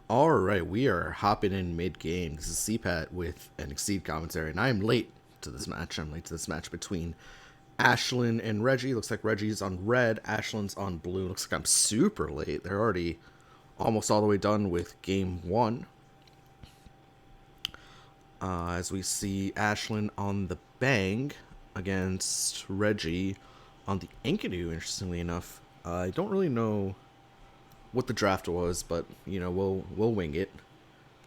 Alright, we are hopping in mid-game. This is CPAT with an Exceed commentary, and I'm late to this match. I'm late to this match between Ashlyn and Reggie. Looks like Reggie's on red, Ashlyn's on blue. Looks like I'm super late. They're already almost all the way done with game one. As we see Ashlyn on the Bang against Reggie on the Enkidu, interestingly enough. I don't really know what the draft was, but you know, we'll wing it.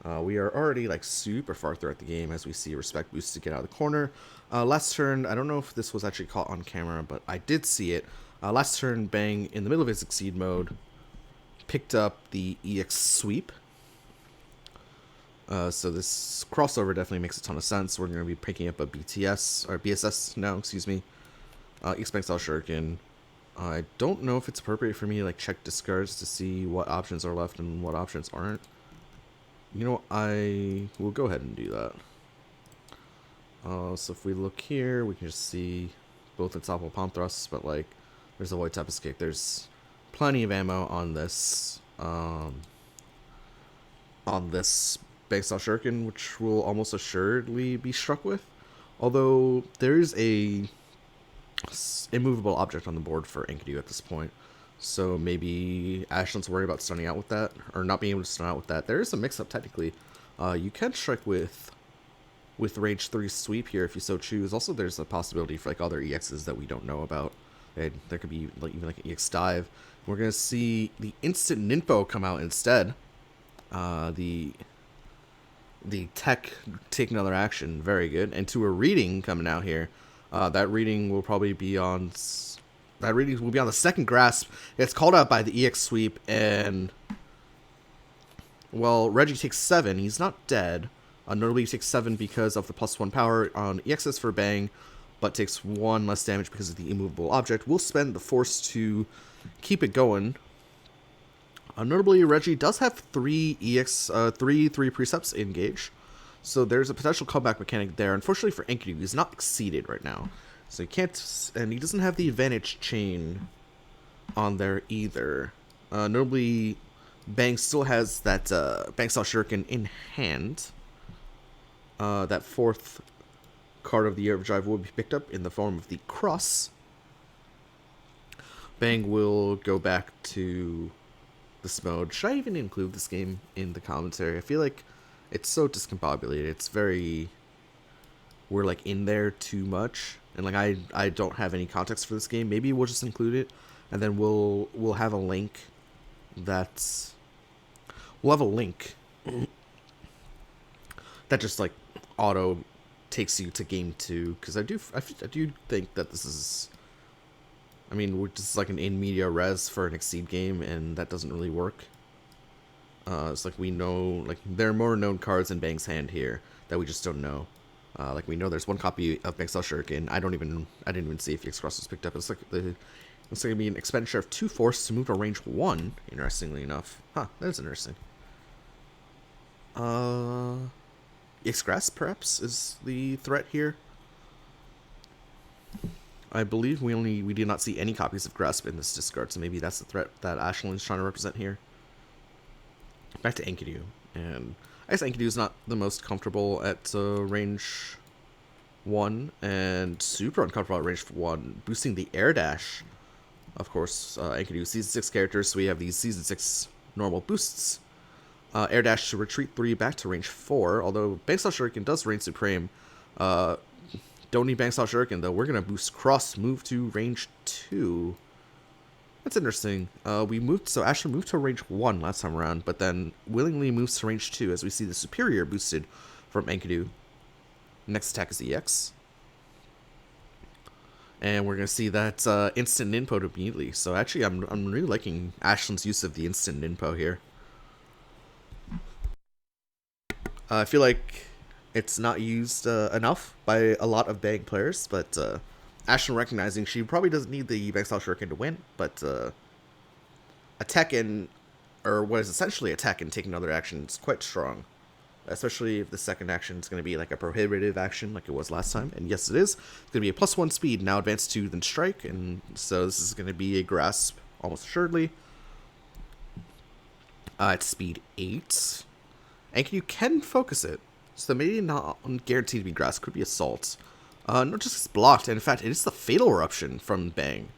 We are already like super far throughout the game as we see respect boost to get out of the corner. Last turn, I don't know if this was actually caught on camera, but I did see it. Last turn, Bang in the middle of his Exceed mode picked up the EX sweep. So this crossover definitely makes a ton of sense. We're going to be picking up a BTS or BSS now, excuse me. Expect Shuriken. I don't know if it's appropriate for me to like check discards to see what options are left and what options aren't. You know, I will go ahead and do that. So if we look here, we can just see both unstoppable palm thrusts, but like there's a void type escape. There's plenty of ammo on this Bankstyle Shuriken, which will almost assuredly be struck with. Although there's a immovable object on the board for Enkidu at this point, so maybe Ashlyn's worried about stunning out with that, or not being able to stun out with that. There is a mix-up technically. You can strike with range 3 sweep here if you so choose. Also, there's a possibility for like other EXs that we don't know about. And there could be like even like an EX dive. We're gonna see the instant Ninpo come out instead. The tech take another action, very good, and to a reading coming out here. That reading will probably be on. That reading will be on the second grasp. It's called out by the EX sweep, and well, Reggie takes 7. He's not dead. Notably, he takes 7 because of the +1 power on EXs for Bang, but takes 1 less damage because of the immovable object. We'll spend the force to keep it going. Notably, Reggie does have 3 precepts engaged. So there's a potential comeback mechanic there. Unfortunately for Enkidu, he's not exceeded right now. So he can't, and he doesn't have the advantage chain on there either. Notably, Bang still has that Bankstyle Shuriken in hand. That 4th card of the Overdrive will be picked up in the form of the Cross. Bang will go back to this mode. Should I even include this game in the commentary? I feel like it's so discombobulated. It's very, we're like in there too much, and like I don't have any context for this game. Maybe we'll just include it, and then we'll have a link that that just like auto takes you to game 2, because I do think that this is, I mean, this is like an in media res for an Exceed game, and that doesn't really work. It's like we know, like there are more known cards in Bang's hand here that we just don't know. Like we know there's 1 copy of Bankstyle Shuriken. I didn't even see if EX Cross was picked up. It's like it's going to be an expenditure of 2 force to move to range 1. Interestingly enough, that's interesting. EX Grass perhaps is the threat here. I believe we did not see any copies of Grasp in this discard, so maybe that's the threat that Ashlyn's trying to represent here. Back to Enkidu, and I guess Enkidu is not the most comfortable at range 1, and super uncomfortable at range 1, boosting the air dash. Of course, Enkidu season 6 characters, so we have these season 6 normal boosts. Air dash to retreat 3 back to range 4, although Bankstyle Shuriken does reign supreme. Don't need Bankstyle Shuriken though. We're gonna boost Cross, move to range 2. That's interesting. So Ashlyn moved to range 1 last time around, but then willingly moves to range 2 as we see the superior boosted from Enkidu. Next attack is EX. And we're gonna see that instant Ninpo immediately. So actually I'm really liking Ashlyn's use of the instant Ninpo here. I feel like it's not used enough by a lot of Bang players, but Ashlyn recognizing she probably doesn't need the Bankstyle Shuriken to win, but attack in, or what is essentially attack and take another action is quite strong. Especially if the second action is going to be like a prohibitive action like it was last time. And yes, it is. It's going to be a +1 speed, now advance 2, then strike. And so this is going to be a grasp almost assuredly. At speed 8. And you can focus it. So maybe not guaranteed to be grass, could be assault. Not just it's blocked, and in fact, it is the fatal eruption from Bang.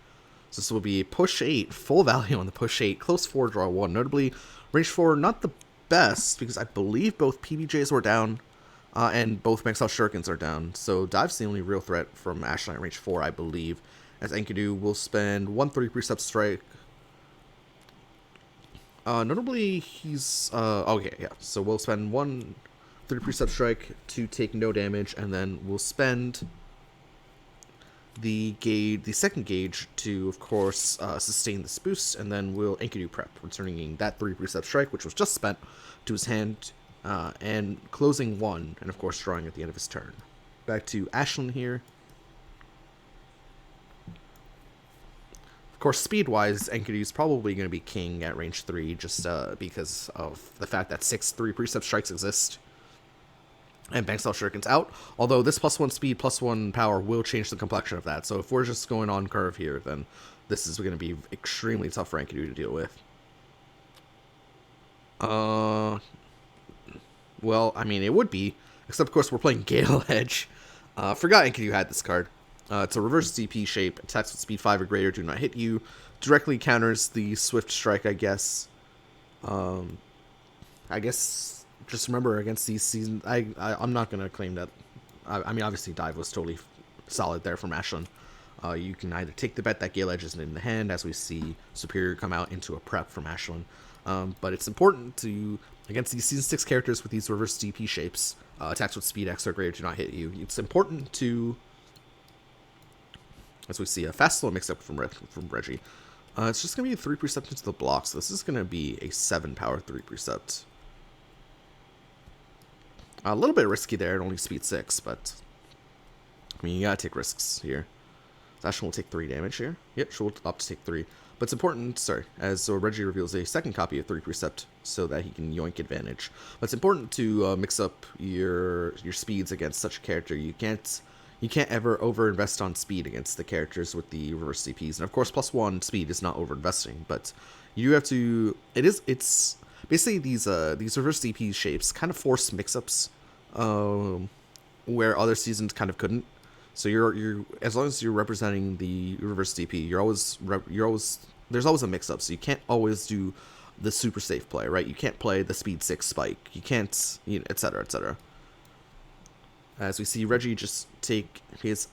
So this will be push 8, full value on the push 8, close 4, draw 1. Notably, range 4, not the best, because I believe both PBJs were down, and both Maxwell Shurikens are down. So Dive's the only real threat from Ashline at range 4, I believe. As Enkidu will spend 1 3 precept strike. Notably, he's, okay, yeah. So we'll spend 1 3 precept strike to take no damage, and then we'll spend the second gauge to, of course, sustain this boost, and then we'll Enkidu prep, returning that 3 precept strike, which was just spent, to his hand, and closing 1, and of course drawing at the end of his turn. Back to Ashlyn here. Of course, speed-wise, Enkidu's probably going to be king at range 3, just because of the fact that 6 3 precept strikes exist. And Banksell Shuriken's out, although this +1 speed, +1 power will change the complexion of that. So if we're just going on curve here, then this is going to be extremely tough for Enkidu to deal with. Well, I mean, it would be, except of course we're playing Gale Edge. Forgot Enkidu had this card. It's a reverse DP shape, attacks with speed 5 or greater, do not hit you. Directly counters the Swift Strike, I guess. I guess... Just remember, against these seasons, I'm not going to claim that. I mean, obviously, Dive was totally solid there from Ashlyn. You can either take the bet that Gale Edge isn't in the hand, as we see Superior come out into a prep from Ashlyn. But it's important to, against these Season 6 characters with these reverse DP shapes, attacks with speed X or greater do not hit you. It's important to, as we see, a fast slow mix-up from Reggie. It's just going to be a 3 precept into the block, so this is going to be a 7 power 3 precept. A little bit risky there at only speed 6, but I mean, you gotta take risks here. Ashlyn will take 3 damage here. Yep, she'll opt to take 3. But it's important, sorry, as Reggie reveals a second copy of 3 Precept so that he can yoink advantage. But it's important to mix up your speeds against such a character. You can't ever overinvest on speed against the characters with the reverse CPs. And of course, +1 speed is not overinvesting, but you have to. It's basically these reverse DP shapes kind of force mix-ups where other seasons kind of couldn't. So you're as long as you're representing the reverse DP, there's always a mix-up. So you can't always do the super safe play, right? You can't play the speed 6 spike. You can't, etc., etc. As we see Reggie just take his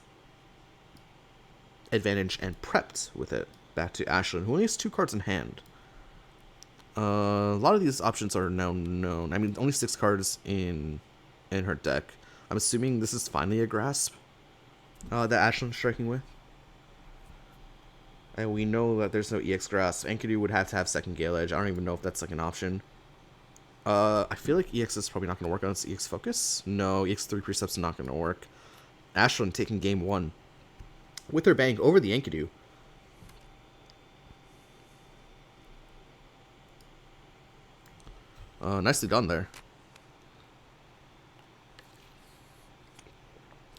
advantage and prepped with it back to Ashlyn, who only has 2 cards in hand. A lot of these options are now known. I mean, only 6 cards in her deck. I'm assuming this is finally a grasp that Ashlyn's striking with. And we know that there's no EX grasp. Enkidu would have to have second Gale Edge. I don't even know if that's like an option. I feel like EX is probably not going to work on its EX focus. No, EX 3 Precept's not going to work. Ashlyn taking game 1 with her bank over the Enkidu. Nicely done there.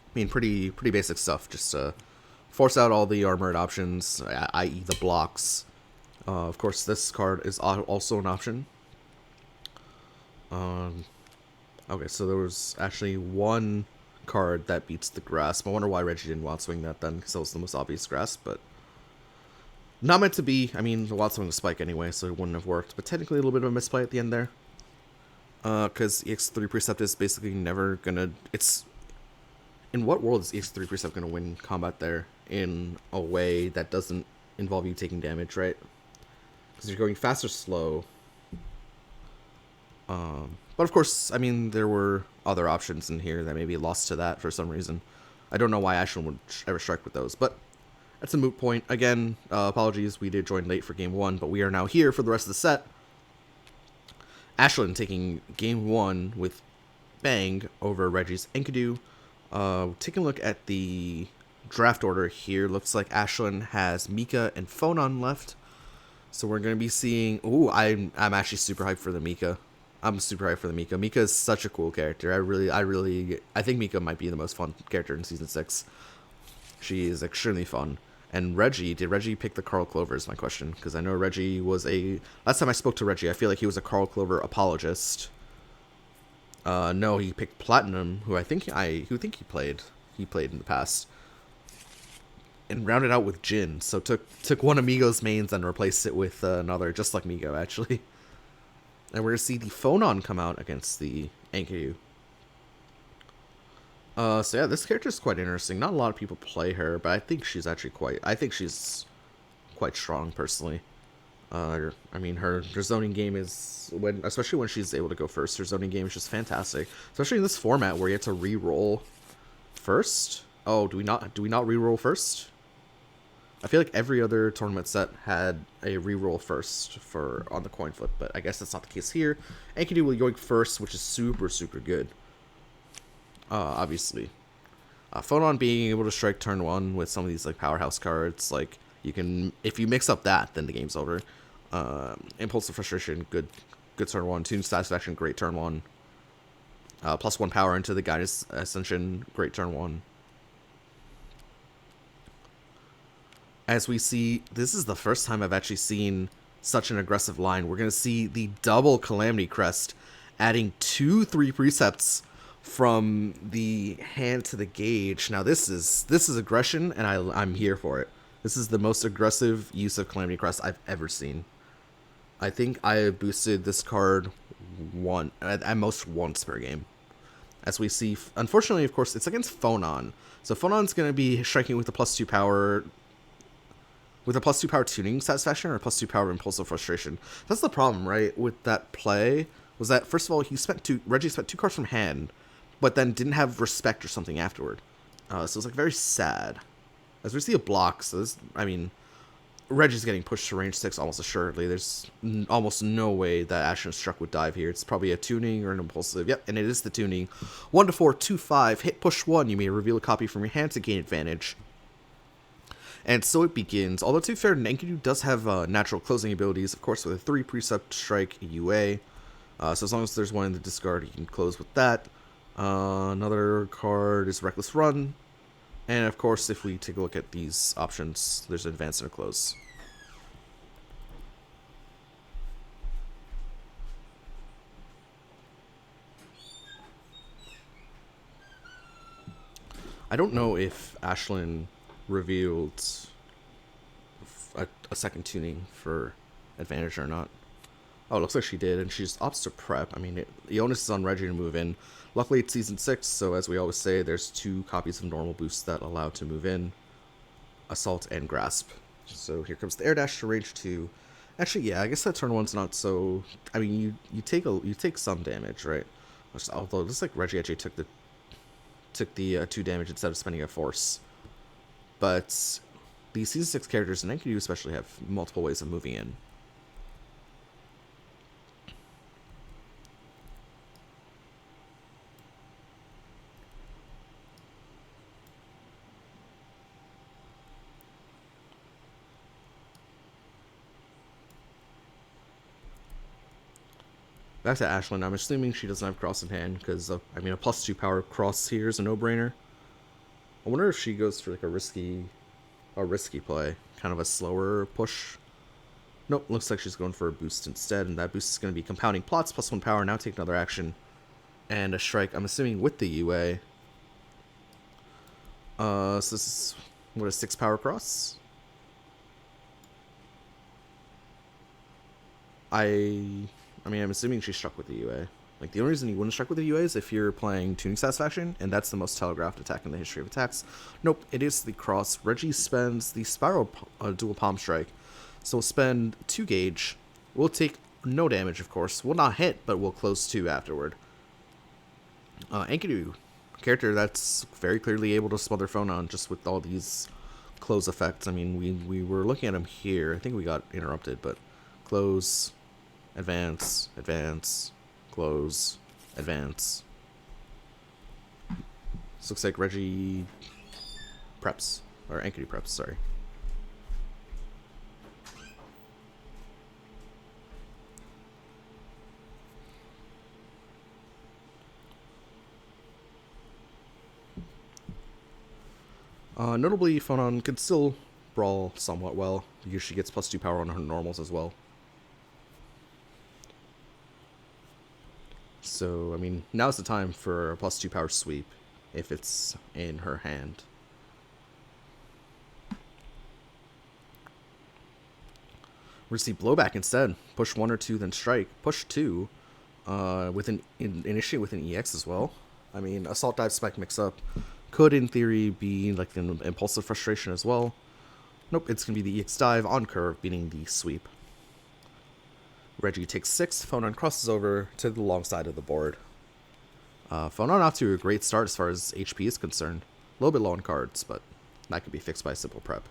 I mean, pretty basic stuff. Just force out all the armored options, i.e. the blocks. Of course, this card is also an option. Okay, so there was actually 1 card that beats the grasp. I wonder why Reggie didn't wild swing that then, because that was the most obvious grasp, but not meant to be. I mean, the wild swing was spike anyway, so it wouldn't have worked. But technically a little bit of a misplay at the end there. Because EX3 Precept is basically never gonna... In what world is EX3 Precept gonna win combat there in a way that doesn't involve you taking damage, right? Because you're going fast or slow. But of course, I mean, there were other options in here that maybe lost to that for some reason. I don't know why Ashlyn would ever strike with those, but that's a moot point. Again, apologies, we did join late for game 1, but we are now here for the rest of the set. Ashlyn taking game 1 with Bang over Reggie's Enkidu. Taking a look at the draft order here, looks like Ashlyn has Mika and Phonon left. So we're going to be seeing... Ooh, I'm actually super hyped for the Mika. I'm super hyped for the Mika. Mika is such a cool character. I think Mika might be the most fun character in Season 6. She is extremely fun. And Reggie, did Reggie pick the Carl Clover is my question, because I know Reggie was a... Last time I spoke to Reggie, I feel like he was a Carl Clover apologist. No, he picked Platinum, who he played. He played in the past. And rounded out with Jin, so took one of Migo's mains and replaced it with another, just like Migo, actually. And we're going to see the Phonon come out against the Enkidu. So yeah, this character is quite interesting. Not a lot of people play her, but I think she's actually she's quite strong, personally. I mean, her zoning game is, especially when she's able to go first, her zoning game is just fantastic. Especially in this format where you have to re-roll first. Oh, do we not re-roll first? I feel like every other tournament set had a re-roll first on the coin flip, but I guess that's not the case here. Enkidu will yoink first, which is super, super good. Obviously. Phonon being able to strike turn 1 with some of these like powerhouse cards, like you can, if you mix up that, then the game's over. Impulse of Frustration, good turn 1. Tuning Satisfaction, great turn 1. +1 power into the Guidance Ascension, great turn 1. As we see, this is the first time I've actually seen such an aggressive line. We're going to see the double Calamity Crest, adding 2-3 precepts from the hand to the gauge. Now this is aggression, and I'm here for it. This is the most aggressive use of Calamity Crest I've ever seen. I think I have boosted this card at most once per game. As we see, unfortunately, of course, it's against Phonon. So Phonon's going to be striking with a +2 power... With a +2 power Tuning Satisfaction or a +2 power Impulsive Frustration. That's the problem, right, with that play, was that, first of all, Reggie spent 2 cards from hand, but then didn't have Respect or something afterward. So it's like very sad. As we see a block, so this, I mean, Reggie's getting pushed to range 6 almost assuredly. There's almost no way that Ashen Struck would dive here. It's probably a Tuning or an Impulsive. Yep, and it is the Tuning. 1-4, 2-5, hit push 1. You may reveal a copy from your hand to gain advantage. And so it begins. Although, to be fair, Enkidu does have natural closing abilities, of course, with a 3 precept strike UA. So as long as there's one in the discard, you can close with that. Another card is Reckless Run. And of course, if we take a look at these options, there's an advance and a close. I don't know if Ashlyn revealed a second tuning for advantage or not. Oh, it looks like she did, and she just opts to prep. I mean, the onus is on Reggie to move in. Luckily, it's Season 6, so as we always say, there's 2 copies of normal boosts that allow to move in. Assault and Grasp. So here comes the Air Dash to range 2. Actually, yeah, I guess that turn 1's not so... I mean, you take some damage, right? Although it looks like Reggie actually took the 2 damage instead of spending a force. But these Season 6 characters, and Enkidu especially, have multiple ways of moving in. Back to Ashlyn. I'm assuming she doesn't have cross in hand, because, I mean, a +2 power cross here is a no-brainer. I wonder if she goes for like a risky play, kind of a slower push. Nope, looks like she's going for a boost instead, and that boost is going to be compounding plots, +1 power, now take another action, and a strike, I'm assuming with the UA. So this is, what, a 6 power cross? I mean, I'm assuming she struck with the UA. Like, the only reason you wouldn't strike with the UA is if you're playing Tuning Satisfaction, and that's the most telegraphed attack in the history of attacks. Nope, it is the cross. Reggie spends the Spiral Dual Palm Strike. So we'll spend 2 gauge. We'll take no damage, of course. We'll not hit, but we'll close 2 afterward. Enkidu, character that's very clearly able to smother Phonon just with all these close effects. I mean, we were looking at him here. I think we got interrupted, but close, advance, advance, close, advance. This looks like Reggie preps, or Enkidu preps, sorry. Notably, Phonon could still Brawl somewhat well, because she gets +2 power on her normals as well. So, I mean, now's the time for a +2 power sweep, if it's in her hand. We're going to see blowback instead. Push 1 or 2, then strike. Push 2, initiate with an EX as well. I mean, assault dive spike mix up could, in theory, be like an impulsive frustration as well. Nope, it's going to be the EX dive on curve, beating the sweep. Reggie takes 6, Phonon crosses over to the long side of the board. Phonon off to a great start as far as HP is concerned. A little bit low on cards, but that could be fixed by simple prep.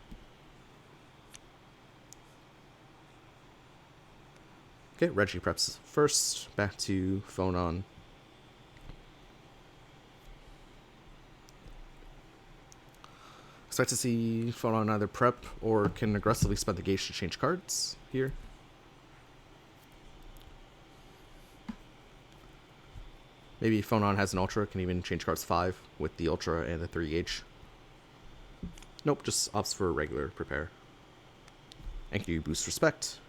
Okay, Reggie preps first, back to Phonon. Expect to see Phonon either prep or can aggressively spend the gauge to change cards here. Maybe Phonon has an Ultra, can even change cards 5 with the Ultra and the 3 gauge. Nope, just opts for a regular prepare. Enkidu boost respect.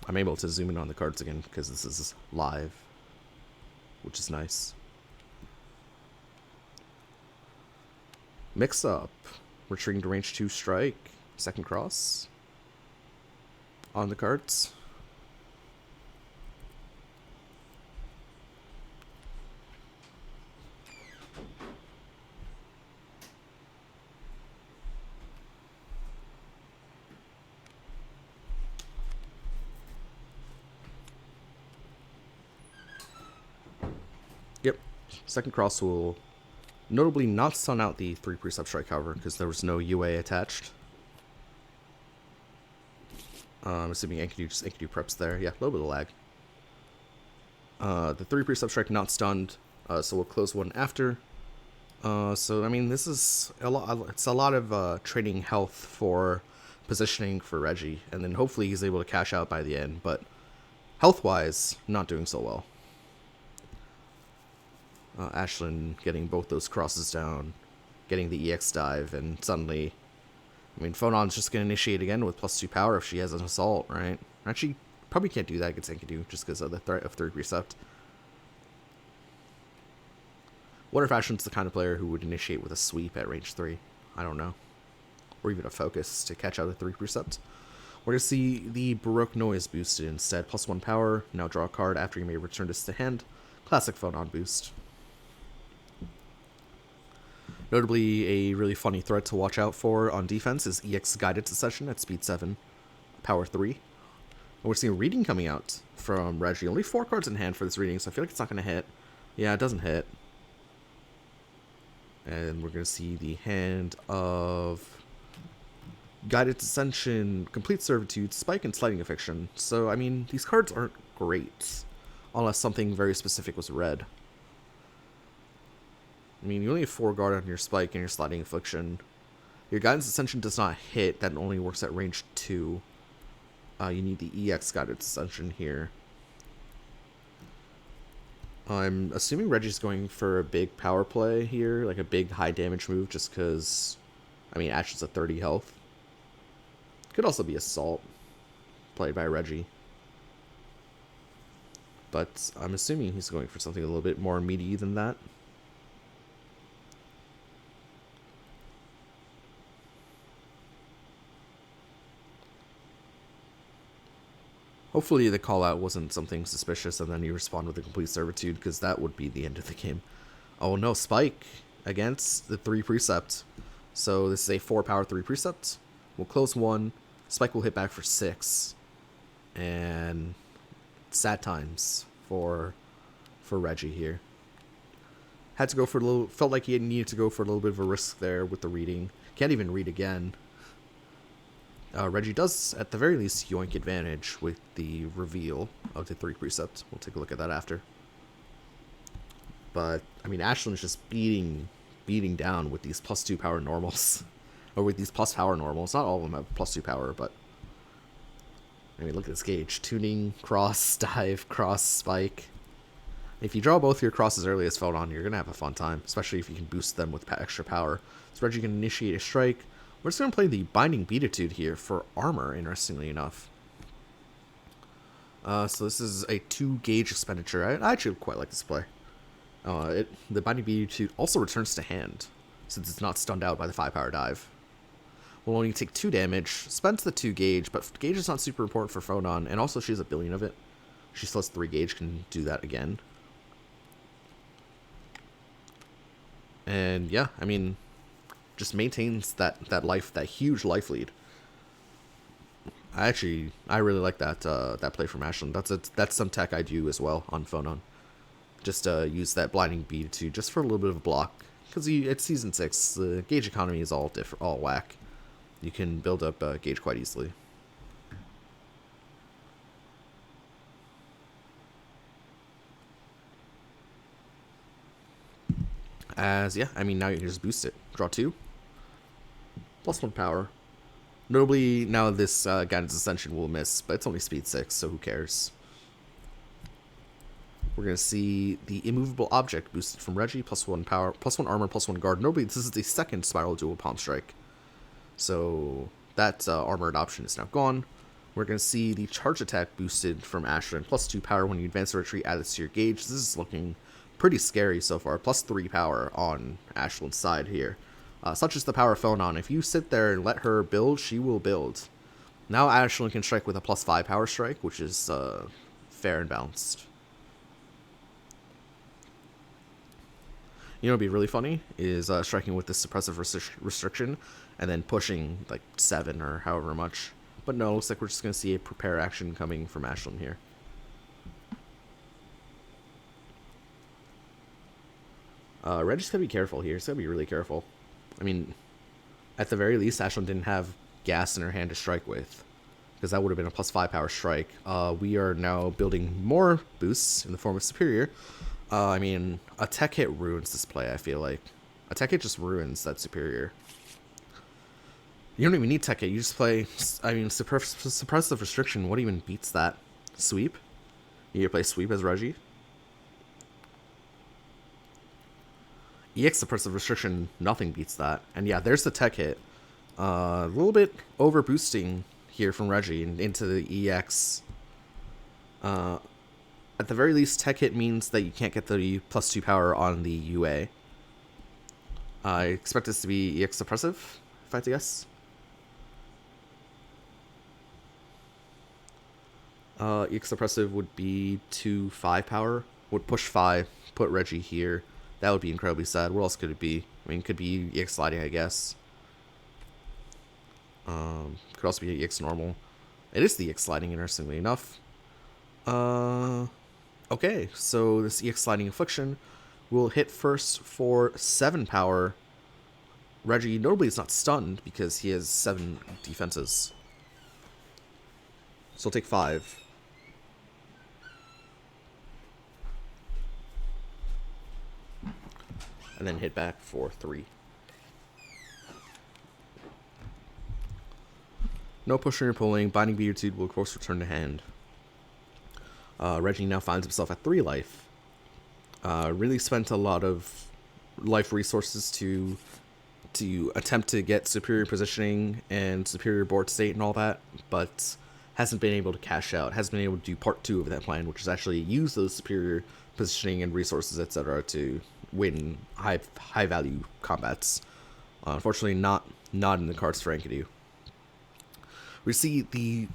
I'm able to zoom in on the cards again because this is live, which is nice. Mix up. Retreating to range 2 strike. Second cross. On the cards. Yep. Second cross will notably not stun out the 3 precept strike, however, because there was no UA attached. I'm assuming Enkidu preps there. Yeah, a little bit of lag. The 3 precept strike not stunned, so we'll close one after. So I mean, this is a lot. It's a lot of trading health for positioning for Reggie, and then hopefully he's able to cash out by the end. But health-wise, not doing so well. Ashlyn getting both those crosses down, getting the EX dive, and suddenly, I mean, Phonon's just going to initiate again with +2 power if she has an assault, right? Actually, probably can't do that against Enkidu just because of the threat of 3 precept. Wonder if Ashlyn's the kind of player who would initiate with a sweep at range 3. I don't know. Or even a focus to catch out a 3 precept. We're going to see the Baroque Noise boosted instead. +1 power, now draw a card after you may return this to hand. Classic Phonon boost. Notably, a really funny threat to watch out for on defense is EX Guided Succession at speed 7, power 3. And we're seeing a reading coming out from Reggie. Only 4 cards in hand for this reading, so I feel like it's not going to hit. Yeah, it doesn't hit. And we're going to see the hand of Guided Ascension, Complete Servitude, Spike, and Sliding Eviction. So, I mean, these cards aren't great, unless something very specific was read. I mean, you only have 4 guard on your Spike and your Sliding Affliction. Your Guidance Ascension does not hit, that only works at range 2. You need the EX Guided Ascension here. I'm assuming Reggie's going for a big power play here, like a big high damage move, just because, I mean, Ash is at 30 health. Could also be Assault, played by Reggie. But I'm assuming he's going for something a little bit more meaty than that. Hopefully the call out wasn't something suspicious and then you respond with a Complete Servitude, because that would be the end of the game. Oh no, Spike against the 3 precept. So this is a 4 power 3 precept. We'll close 1. Spike will hit back for 6. And sad times for Reggie here. Had to go for a little, felt like he needed to go for a little bit of a risk there with the reading. Can't even read again. Reggie does, at the very least, yoink advantage with the reveal of the 3 precept. We'll take a look at that after. But, I mean, Ashlyn's just beating down with these +2 power normals. Or with these plus power normals. Not all of them have +2 power, but... I mean, look at this gauge. Tuning, cross, dive, cross, spike. If you draw both your crosses early as Feldon, you're going to have a fun time, especially if you can boost them with extra power. So Reggie can initiate a strike. We're just going to play the Binding Beatitude here for armor, interestingly enough. So this is a 2 gauge expenditure. I actually quite like this play. The Binding Beatitude also returns to hand, since it's not stunned out by the 5 power dive. Will only take 2 damage, spends the 2 gauge, but gauge is not super important for Phonon, and also she has a billion of it. She still has 3 gauge, can do that again. And yeah, I mean, just maintains that huge life lead. I really like that play from Ashlyn. That's some tech I do as well on Phonon. Just use that Blinding Beatitude just for a little bit of a block, because it's season 6. The gauge economy is all whack. You can build up gauge quite easily. Yeah, I mean, now you can just boost it. Draw 2. +1 power. Notably, now this Guidance Ascension will miss, but it's only speed 6, so who cares? We're going to see the Immovable Object boosted from Reggie, +1 power, +1 armor, +1 guard. Notably, this is the second Spiral Dual Palm Strike. So that armored option is now gone. We're going to see the Charge Attack boosted from Ashlyn, +2 power when you advance or retreat, add this to your gauge. This is looking pretty scary so far. +3 power on Ashlyn's side here. Such as the power of Phonon. If you sit there and let her build, she will build. Now Ashlyn can strike with a +5 power strike, which is fair and balanced. You know what would be really funny is striking with this suppressive restriction and then pushing like 7 or however much. But no, it looks like we're just going to see a prepare action coming from Ashlyn here. Reggie's got to be careful here. He's got to be really careful. I mean, at the very least, Ashlyn didn't have gas in her hand to strike with, because that would have been a +5 power strike. We are now building more boosts in the form of Superior. I mean, a tech hit ruins this play, I feel like. A tech hit just ruins that Superior. You don't even need tech hit, you just play, I mean, suppressive restriction. What even beats that? Sweep? You play Sweep as Reggie? EX suppressive restriction, nothing beats that. And yeah, there's the tech hit. A little bit over boosting here from Reggie into the EX. At the very least, tech hit means that you can't get the +2 power on the UA. I expect this to be EX suppressive, if I had to guess. EX suppressive would be 5 power. Would push 5, put Reggie here. That would be incredibly sad. What else could it be? I mean, it could be EX sliding, I guess. Could also be EX normal. It is the EX sliding, interestingly enough. Okay, so this EX sliding affliction will hit first for 7 power. Reggie notably is not stunned because he has 7 defenses. So he'll take 5. And then hit back for 3. No pushing or pulling. Binding Beatitude will of course return to hand. Reggie now finds himself at 3 life. Really spent a lot of life resources to attempt to get superior positioning and superior board state and all that, but hasn't been able to cash out. Hasn't been able to do part 2 of that plan, which is actually use those superior positioning and resources, etc., to win high value combats. Unfortunately, not in the cards for Enkidu. We see the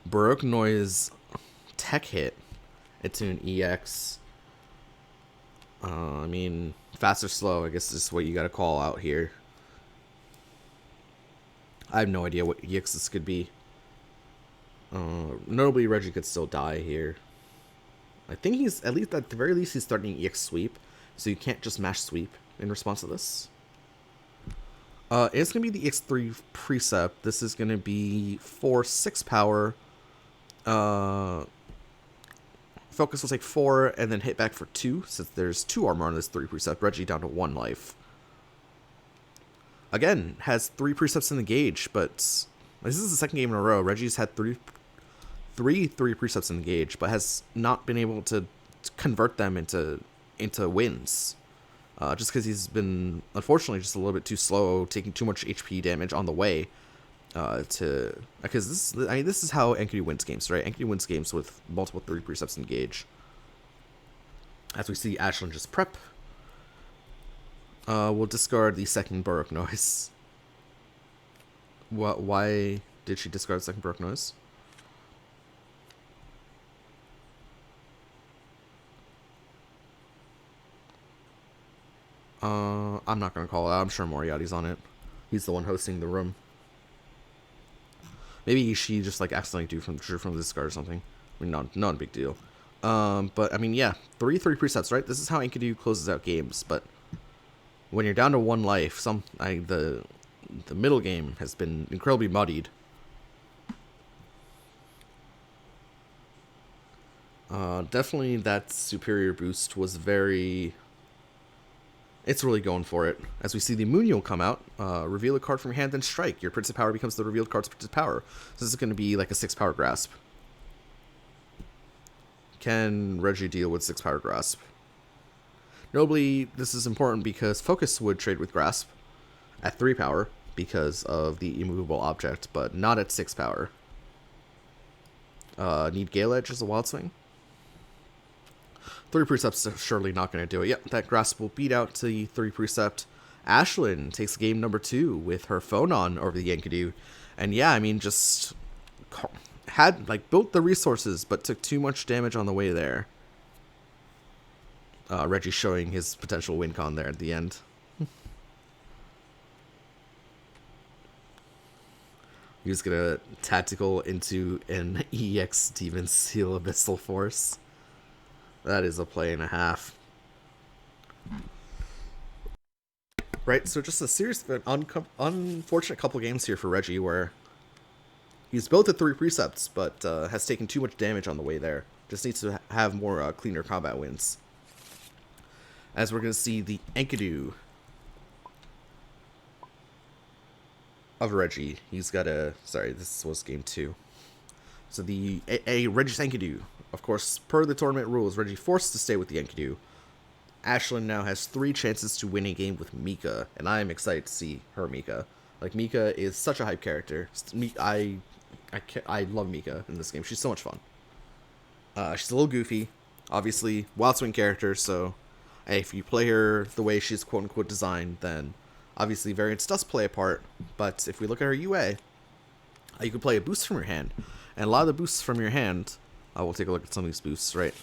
Baroque Noise tech hit into an EX. I mean, fast or slow, I guess is what you gotta call out here. I have no idea what EX this could be. Notably, Reggie could still die here. I think he's, at the very least, he's starting EX sweep, so you can't just mash sweep in response to this. It's going to be the X3 Precept. This is going to be for 6 power. Focus will take 4 and then hit back for 2, since there's 2 armor on this 3 Precept. Reggie down to 1 life. Again, has 3 Precepts in the gauge, but this is the second game in a row. Reggie's had three Precepts in the gauge, but has not been able to convert them into wins. Just because he's been, unfortunately, just a little bit too slow, taking too much HP damage on the way. Because this is how Enkidu wins games, right? Enkidu wins games with multiple 3 precepts engage. As we see Ashlyn just prep. We'll discard the second Baroque noise. Why did she discard the second Baroque noise? I'm not gonna call it out. I'm sure Moriarty's on it. He's the one hosting the room. Maybe she just like accidentally drew from the discard or something. I mean, not a big deal. But I mean, yeah, 3 precepts, right? This is how Enkidu closes out games. But when you're down to 1 life, the middle game has been incredibly muddied. Definitely that superior boost was very... It's really going for it. As we see the Munio come out, reveal a card from your hand, then strike. Your Prince of Power becomes the revealed card's Prince of Power. So this is going to be like a 6 power grasp. Can Reggie deal with 6 power grasp? Notably, this is important because Focus would trade with grasp at 3 power because of the immovable object, but not at 6 power. Need Gale Edge as a Wild Swing. 3 precepts are surely not going to do it. Yep, that grasp will beat out the 3 precept. Ashlyn takes game number 2 with her Phonon over the Enkidu. And yeah, I mean, just had, like, built the resources, but took too much damage on the way there. Reggie showing his potential win con there at the end. He was going to tactical into an EX Demon Seal Abyssal Force. That is a play and a half. Right, so just a series of unfortunate couple games here for Reggie where he's built at 3 precepts, but has taken too much damage on the way there. Just needs to have more cleaner combat wins. As we're going to see the Enkidu of Reggie. He's got a... Sorry, this was game 2. So the Reggie's Enkidu. Of course, per the tournament rules, Reggie forced to stay with the Enkidu. Ashlyn now has 3 chances to win a game with Mika, and I am excited to see her Mika. Like, Mika is such a hype character. I love Mika in this game. She's so much fun. She's a little goofy, obviously, Wild Swing character, so if you play her the way she's quote-unquote designed, then obviously variance does play a part, but if we look at her UA, you can play a boost from your hand, and a lot of the boosts from your hand... we'll take a look at some of these boosts, right?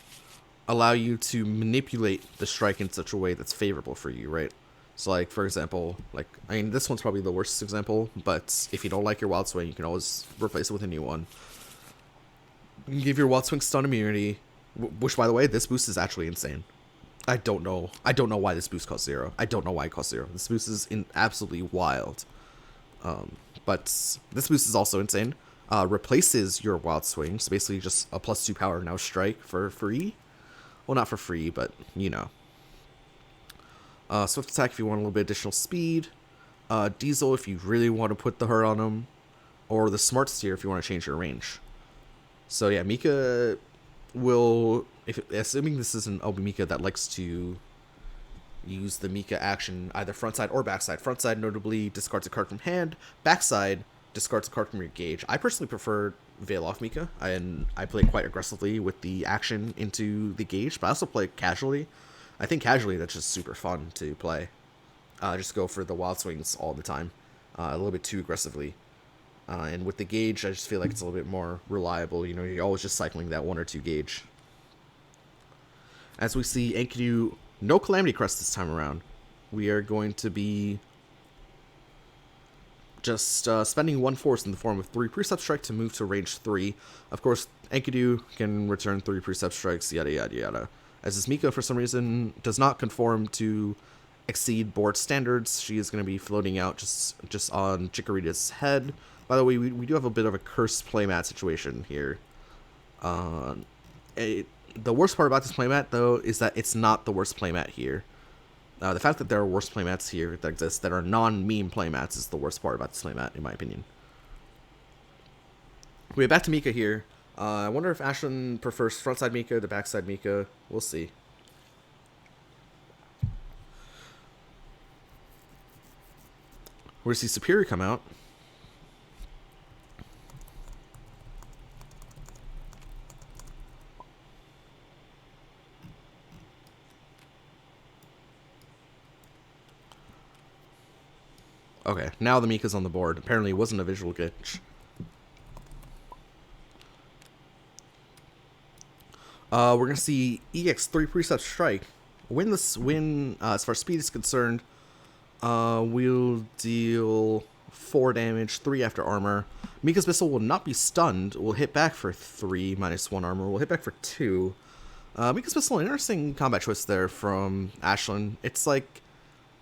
Allow you to manipulate the strike in such a way that's favorable for you, right? So, like, for example, like, I mean, this one's probably the worst example, but if you don't like your Wild Swing, you can always replace it with a new one. You can give your Wild Swing stun immunity, which, by the way, this boost is actually insane. I don't know why this boost costs 0. I don't know why it costs 0. This boost is absolutely wild. But this boost is also insane. Replaces your Wild Swing, so basically just a +2 power now strike for free. Well, not for free, but you know. Swift attack if you want a little bit additional speed. Diesel if you really want to put the hurt on him. Or the Smart Steer if you want to change your range. So yeah, Mika will, assuming this is an OB Mika that likes to use the Mika action either frontside or backside. Frontside notably discards a card from hand. Backside discards a card from your gauge. I personally prefer Veil Off Mika, and I play quite aggressively with the action into the gauge, but I also play casually. I think casually that's just super fun to play. Just go for the Wild Swings all the time, a little bit too aggressively. And with the gauge, I just feel like it's a little bit more reliable. You know, you're always just cycling that 1 or 2 gauge. As we see Enkidu, no Calamity Crest this time around. We are going to be just spending 1 force in the form of 3 Precept Strike to move to range 3. Of course, Enkidu can return 3 Precept Strikes, yada yada yada. As this Mika, for some reason, does not conform to exceed board standards, she is going to be floating out just on Chikorita's head. By the way, we do have a bit of a cursed playmat situation here. The worst part about this playmat, though, is that it's not the worst playmat here. The fact that there are worse playmats here that exist that are non-meme playmats is the worst part about this playmat, in my opinion. We get back to Mika here. I wonder if Ashlyn prefers frontside Mika to backside Mika. We'll see. We're going to see Superior come out. Okay, now the Mika's on the board. Apparently it wasn't a visual glitch. We're going to see EX3 Precept Strike. As far as speed is concerned, we'll deal 4 damage, 3 after armor. Mika's Missile will not be stunned. We'll hit back for 3, minus 1 armor. We'll hit back for 2. Mika's Missile, an interesting combat choice there from Ashlyn. It's like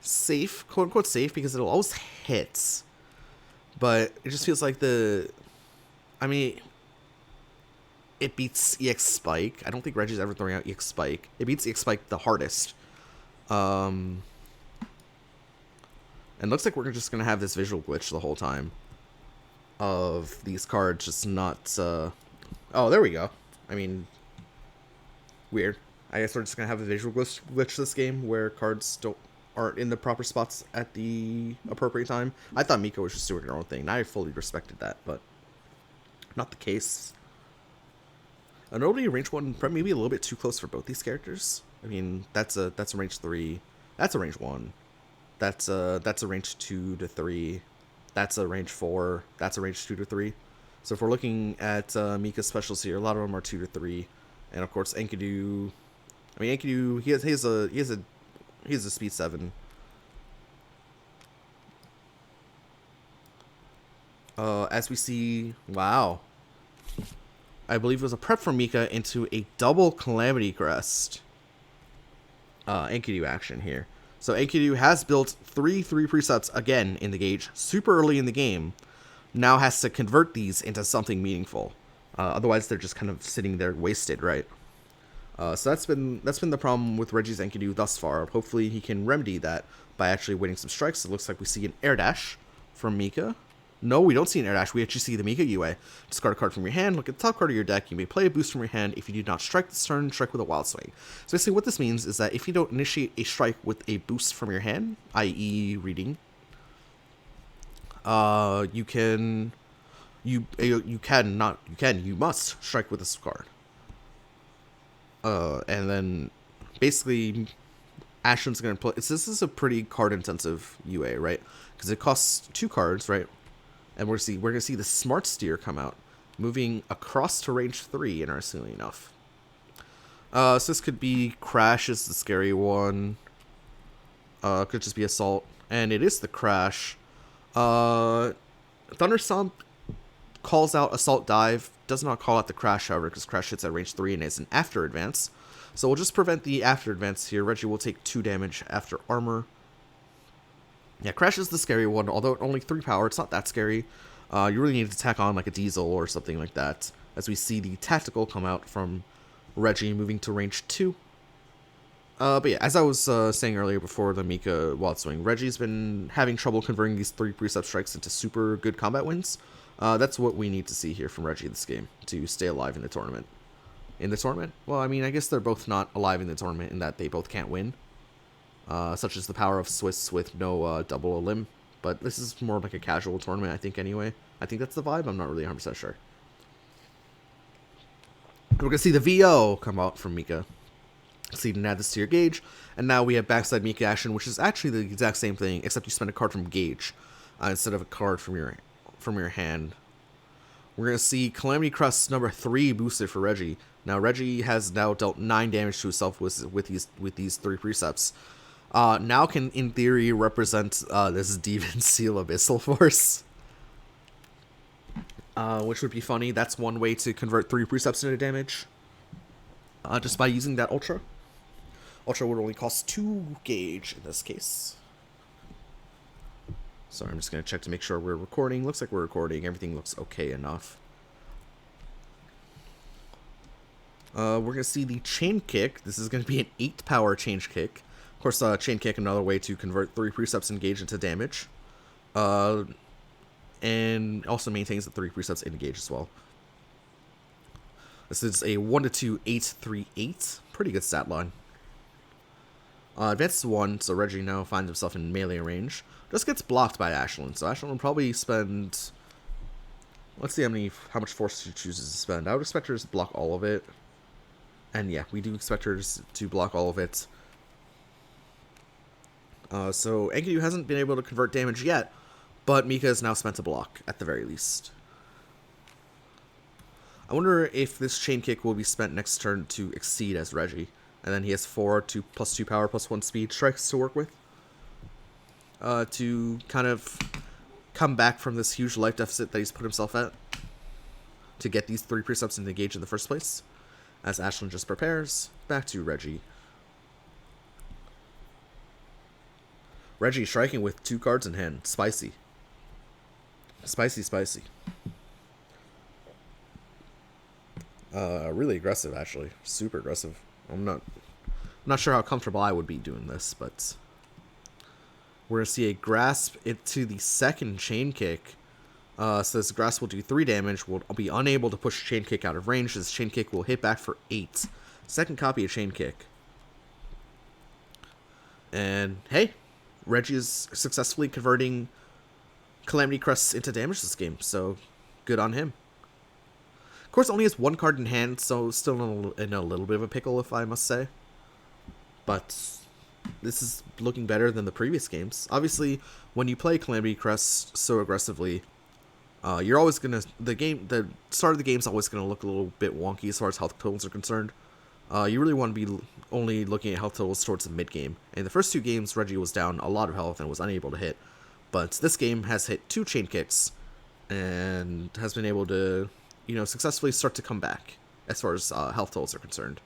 safe, quote unquote safe, because it'll always hit. But it just feels like I mean, it beats EX Spike. I don't think Reggie's ever throwing out EX Spike. It beats EX Spike the hardest. And looks like we're just going to have this visual glitch the whole time of these cards just not... Oh, there we go. I mean, weird. I guess we're just going to have a visual glitch this game where cards aren't in the proper spots at the appropriate time. I thought Mika was just doing her own thing. Now I fully respected that, but not the case. Notably, range 1 maybe a little bit too close for both these characters. I mean, that's a range 3. That's a range 1. That's a range 2 to 3. That's a range 4. That's a range 2 to 3. So if we're looking at Mika's specials here, a lot of them are 2 to 3. And of course, Enkidu. I mean, Enkidu. He has a speed 7. As we see, wow. I believe it was a prep from Mika into a double Calamity Crest Enkidu action here. So Enkidu has built 3 precepts again in the gauge, super early in the game. Now has to convert these into something meaningful. Otherwise, they're just kind of sitting there wasted, right? So that's been the problem with Reggie's Enkidu thus far. Hopefully, he can remedy that by actually winning some strikes. It looks like we see an air dash from Mika. No, we don't see an air dash. We actually see the Mika UA. Discard a card from your hand. Look at the top card of your deck. You may play a boost from your hand. If you do not strike this turn, strike with a wild swing. So basically what this means is that if you don't initiate a strike with a boost from your hand, i.e. reading, you must strike with this card. And then basically Ashlyn's going to play. This is a pretty card intensive UA, right? Because it costs 2 cards, right? And we're gonna see the Smart Steer come out, moving across to range 3, interestingly enough. So this could be Crash is the scary one. Could just be Assault, and it is the Crash. Thunderstomp calls out Assault Dive, does not call out the Crash, however, because Crash hits at range 3 and is an after advance. So we'll just prevent the after advance here. Reggie will take 2 damage after armor. Yeah, Crash is the scary one, although only 3 power, it's not that scary. You really need to tack on like a Diesel or something like that, as we see the Tactical come out from Reggie, moving to range 2. But yeah, as I was saying earlier before the Mika Wild Swing, Reggie's been having trouble converting these 3 precept strikes into super good combat wins. That's what we need to see here from Reggie this game, to stay alive in the tournament. In the tournament? Well, I mean, I guess they're both not alive in the tournament in that they both can't win. Such as the power of Swiss with no double a limb. But this is more like a casual tournament, I think, anyway. I think that's the vibe. I'm not really 100% sure. We're going to see the VO come out from Mika. So you can add this to your gauge. And now we have backside Mika action, which is actually the exact same thing, except you spend a card from gauge instead of a card from your hand. We're going to see Calamity Crest number 3 boosted for Reggie. Now, Reggie has now dealt 9 damage to himself with these 3 precepts. Now can, in theory, represent this Demon Seal Abyssal Force. Which would be funny. That's one way to convert 3 precepts into damage. Just by using that Ultra. Ultra would only cost 2 gauge in this case. Sorry, I'm just going to check to make sure we're recording. Looks like we're recording. Everything looks okay enough. We're going to see the Chain Kick. This is going to be an 8 power Change Kick. Of course, Chain Kick, another way to convert 3 precepts engaged into damage. And also maintains the 3 precepts in gauge as well. This is a 1-2 8-3-8. Pretty good stat line. Advances 1, so Reggie now finds himself in melee range. Just gets blocked by Ashlyn, so Ashlyn will probably spend... Let's see how much force she chooses to spend. I would expect her to block all of it. And yeah, we do expect her to block all of it. So Enkidu hasn't been able to convert damage yet, but Mika is now spent a block, at the very least. I wonder if this chain kick will be spent next turn to exceed as Reggie. And then he has 4 +2 power +1 speed strikes to work with. To kind of come back from this huge life deficit that he's put himself at. To get these 3 precepts into engage in the first place. As Ashlyn just prepares, back to Reggie. Reggie striking with 2 cards in hand. Spicy. Spicy, spicy. Really aggressive, actually. Super aggressive. I'm not sure how comfortable I would be doing this, but we're gonna see a grasp into the second chain kick. So this grasp will do 3 damage. We'll be unable to push chain kick out of range. This chain kick will hit back for 8. Second copy of chain kick. And hey, Reggie is successfully converting Calamity Crests into damage this game, so good on him. Of course, only has 1 card in hand, so still in a little bit of a pickle, if I must say. But this is looking better than the previous games. Obviously, when you play Calamity Crest so aggressively, you're always gonna the start of the game is always gonna look a little bit wonky as far as health totals are concerned. You really want to be only looking at health totals towards the mid game. In the first 2 games, Reggie was down a lot of health and was unable to hit. But this game has hit 2 chain kicks and has been able to, successfully start to come back as far as health totals are concerned.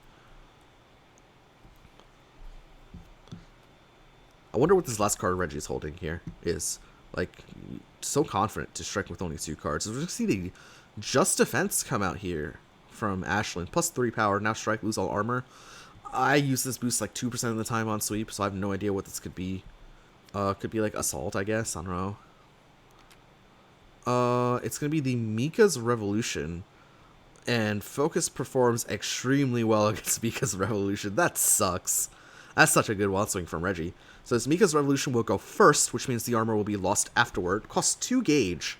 I wonder what this last card Reggie's holding here is. Like, so confident to strike with only 2 cards. We're going to see the Just Defense come out here from Ashlyn. +3 power, now strike, lose all armor. I use this boost like 2% of the time on sweep, so I have no idea what this could be. Could be like Assault, I guess. I don't know. It's going to be the Mika's Revolution. And Focus performs extremely well against Mika's Revolution. That sucks. That's such a good wild swing from Reggie. So this Mika's Revolution will go first, which means the armor will be lost afterward. Costs 2 gauge.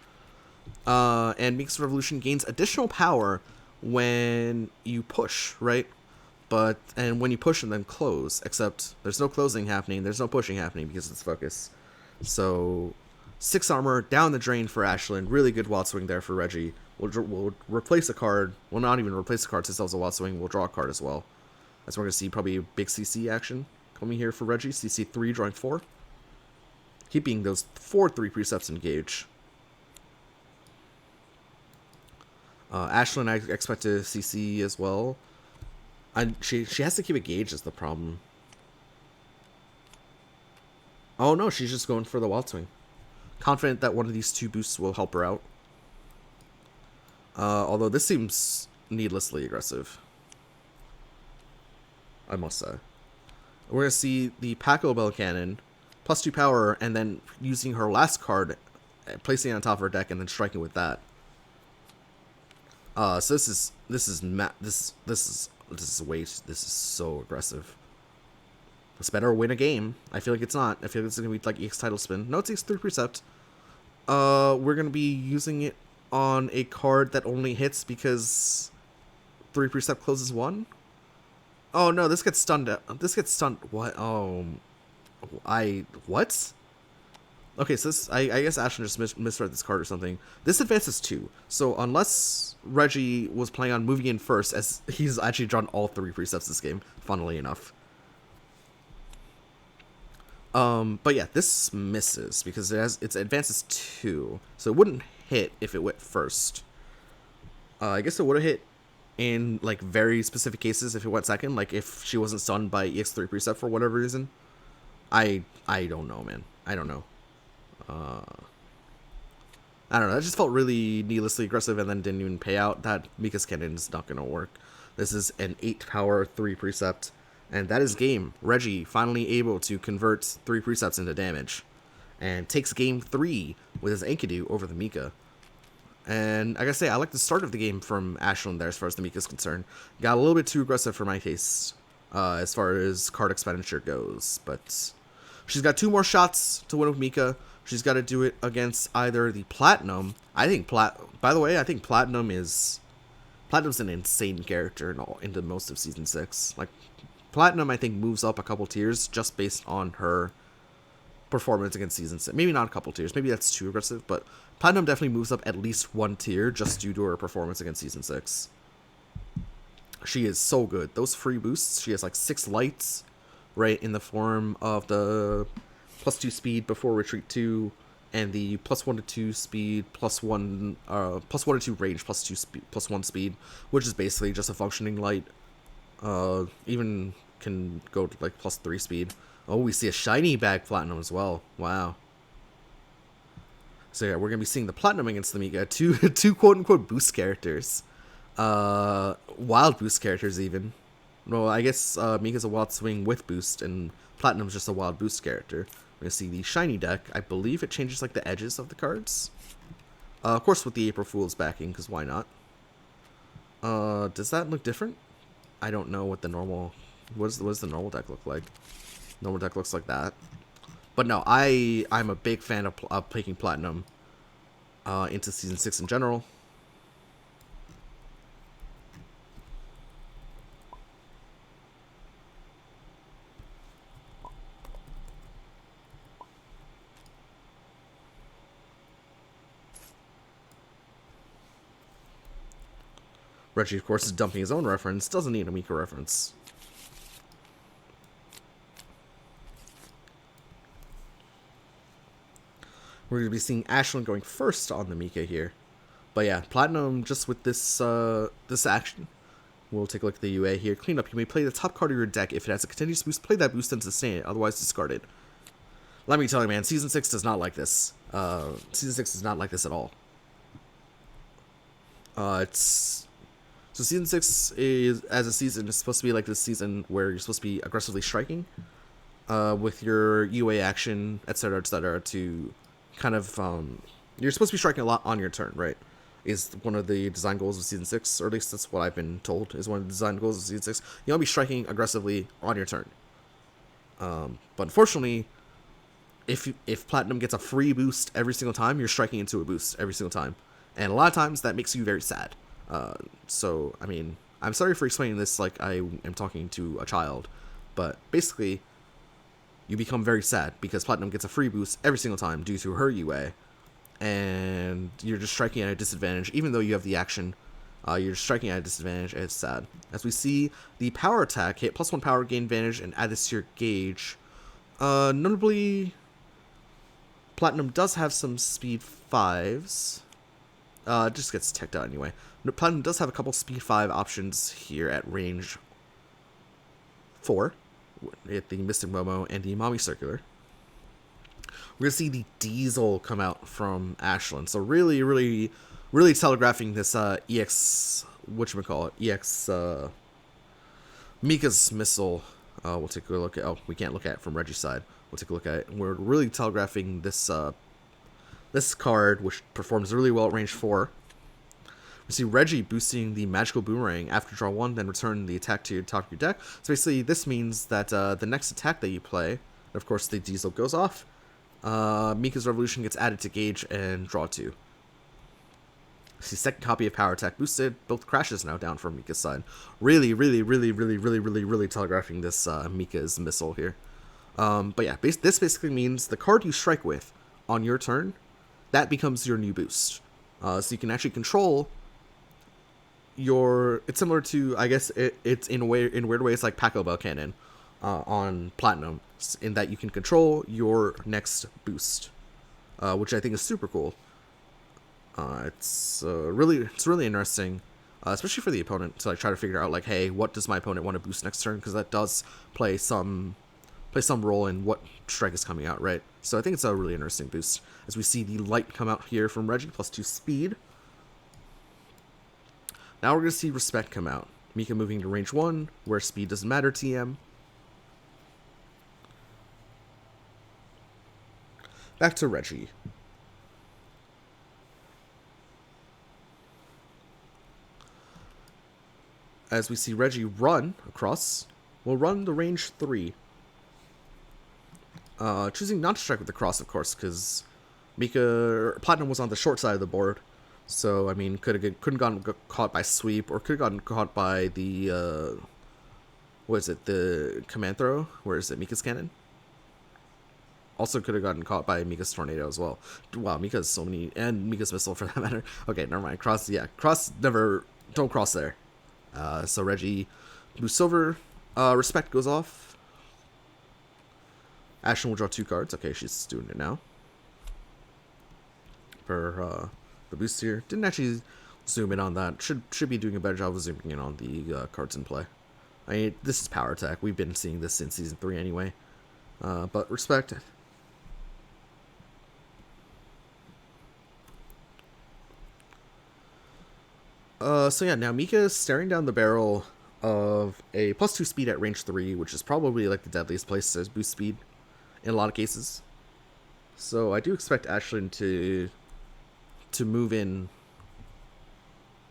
And Mika's Revolution gains additional power when you push, right? And when you push and then close, except there's no closing happening, there's no pushing happening because it's Focus. So 6 armor down the drain for Ashlyn. Really good wild swing there for Reggie. We'll replace a card. Well, not even replace a card since that was a wild swing. We'll draw a card as well. That's where we're going to see probably a big CC action coming here for Reggie. CC 3, drawing 4. Keeping those 4 3 precepts engaged. Ashlyn, I expect to CC as well. She has to keep a gauge is the problem. Oh no, she's just going for the wild swing. Confident that one of these 2 boosts will help her out. Although this seems needlessly aggressive, I must say. We're going to see the Paco Bell Cannon, +2 power, and then using her last card, placing it on top of her deck, and then striking with that. So this is so aggressive. This better win a game. I feel like it's not. I feel like it's gonna be like EX title spin. No, it's EX 3 precept. We're gonna be using it on a card that only hits because 3 precept closes 1. Oh no, this gets stunned. This gets stunned. What? Oh, what? Okay, so this, I guess Ashlyn just misread this card or something. This advances 2. So unless Reggie was planning on moving in first, as he's actually drawn all 3 precepts this game, funnily enough. But yeah, this misses because it advances 2. So it wouldn't hit if it went first. I guess it would have hit in like very specific cases if it went second, like if she wasn't stunned by EX3 precept for whatever reason. I don't know, man. I don't know. I don't know. That just felt really needlessly aggressive and then didn't even pay out. That Mika's Cannon is not going to work. This is an 8 power 3 precept. And that is game. Reggie finally able to convert 3 precepts into damage. And takes game 3 with his Enkidu over the Mika. And I gotta say, I like the start of the game from Ashlyn there as far as the Mika is concerned. Got a little bit too aggressive for my taste as far as card expenditure goes. But she's got 2 more shots to win with Mika. She's got to do it against either the Platinum. I think By the way, I think Platinum's an insane character into most of Season 6. Like, Platinum, I think, moves up a couple tiers just based on her performance against Season 6. Maybe not a couple tiers. Maybe that's too aggressive, but Platinum definitely moves up at least 1 tier just due to her performance against Season 6. She is so good. Those free boosts, she has like 6 lights, right, in the form of the +2 speed before retreat 2, and the +1 to 2 speed, +1 to 2 range, +2 speed, +1 speed, which is basically just a functioning light. Even can go to like +3 speed. Oh, we see a shiny bag Platinum as well. Wow. So yeah, we're gonna be seeing the Platinum against the Mika. Two quote unquote boost characters. Wild boost characters even. Well, I guess Mika's a wild swing with boost, and Platinum's just a wild boost character. We're gonna see the shiny deck. I believe it changes like the edges of the cards. Of course with the April Fool's backing, because why not? Does that look different? I don't know what the normal... What does the normal deck look like? Normal deck looks like that. But no, I'm a big fan of taking Platinum into Season 6 in general. Reggie, of course, is dumping his own reference. Doesn't need a Mika reference. We're going to be seeing Ashlyn going first on the Mika here. But yeah, Platinum, just with this this action, we'll take a look at the UA here. Clean up. You may play the top card of your deck. If it has a continuous boost, play that boost and sustain it. Otherwise, discard it. Let me tell you, man, Season 6 does not like this. Season 6 does not like this at all. So Season 6 is, as a season, is supposed to be like this season where you're supposed to be aggressively striking with your UA action, etc., to kind of... you're supposed to be striking a lot on your turn, right? Is one of the design goals of Season 6, or at least that's what I've been told is one of the design goals of Season 6. You want to be striking aggressively on your turn. But unfortunately, if Platinum gets a free boost every single time, you're striking into a boost every single time. And a lot of times, that makes you very sad. So, I mean, I'm sorry for explaining this like I am talking to a child, but basically, you become very sad because Platinum gets a free boost every single time due to her UA, and you're just striking at a disadvantage, even though you have the action. You're striking at a disadvantage, and it's sad. As we see, the power attack hit +1 power gain advantage and add this to your gauge. Notably, Platinum does have some speed 5s. It just gets teched out anyway. Platinum does have a couple speed 5 options here at range 4. At the Mystic Momo and the Mommy Circular. We're going to see the Diesel come out from Ashlyn. So really telegraphing this EX... Whatchamacallit? EX... Mika's Missile. We'll take a look at... Oh, we can't look at it from Reggie's side. We'll take a look at it. We're really telegraphing this... this card, which performs really well at range 4. We see Reggie boosting the Magical Boomerang after draw 1, then return the attack to the top of your deck. So basically, this means that the next attack that you play, of course the Diesel goes off, Mika's Revolution gets added to gauge and draw 2. See, second copy of Power Attack boosted, both crashes now down from Mika's side. Really telegraphing this Mika's Missile here. But yeah, this basically means the card you strike with on your turn, that becomes your new boost. So you can actually control your... It's similar to, I guess, it's in weird ways like Paco Bell Cannon on Platinum, in that you can control your next boost, which I think is super cool. It's really interesting, especially for the opponent to like try to figure out like, hey, what does my opponent want to boost next turn? Because that does play some role in what strike is coming out, right? So I think it's a really interesting boost. As we see the light come out here from Reggie, +2 speed. Now we're going to see Respect come out. Mika moving to range 1, where speed doesn't matter, TM. Back to Reggie. as we see Reggie run across. We'll run the range 3. Choosing not to strike with the cross, of course, because Platinum was on the short side of the board. So, I mean, couldn't gotten caught by sweep, or could have gotten caught by the, what is it, the command throw? Where is it, Mika's cannon? Also could have gotten caught by Mika's tornado as well. Wow, Mika's so many, and Mika's missile for that matter. Okay, never mind. Cross, yeah, cross, never, don't cross there. So Reggie boosts over, respect goes off. Ashlyn will draw 2 cards. Okay, she's doing it now. For, the boost here. Didn't actually zoom in on that. Should be doing a better job of zooming in on the cards in play. I mean, this is power attack. We've been seeing this in Season 3 anyway. But respect. So yeah, now Mika is staring down the barrel of a +2 speed at range 3, which is probably like the deadliest place as boost speed in a lot of cases. So I do expect Ashlyn to move in,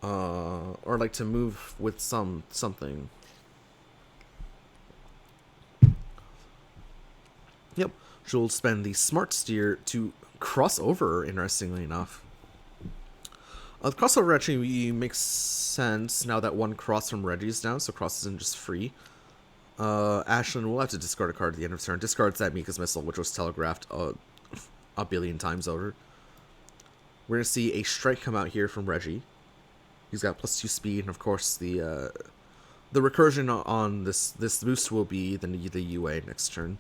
or like to move with something. Yep, she'll spend the smart steer to cross over, interestingly enough. The crossover actually makes sense now that 1 cross from Reggie's down, so cross isn't just free. Ashlyn will have to discard a card at the end of turn. Discards that Mika's missile, which was telegraphed a billion times over. We're going to see a strike come out here from Reggie. He's got +2 speed, and of course the recursion on this boost will be the UA next turn.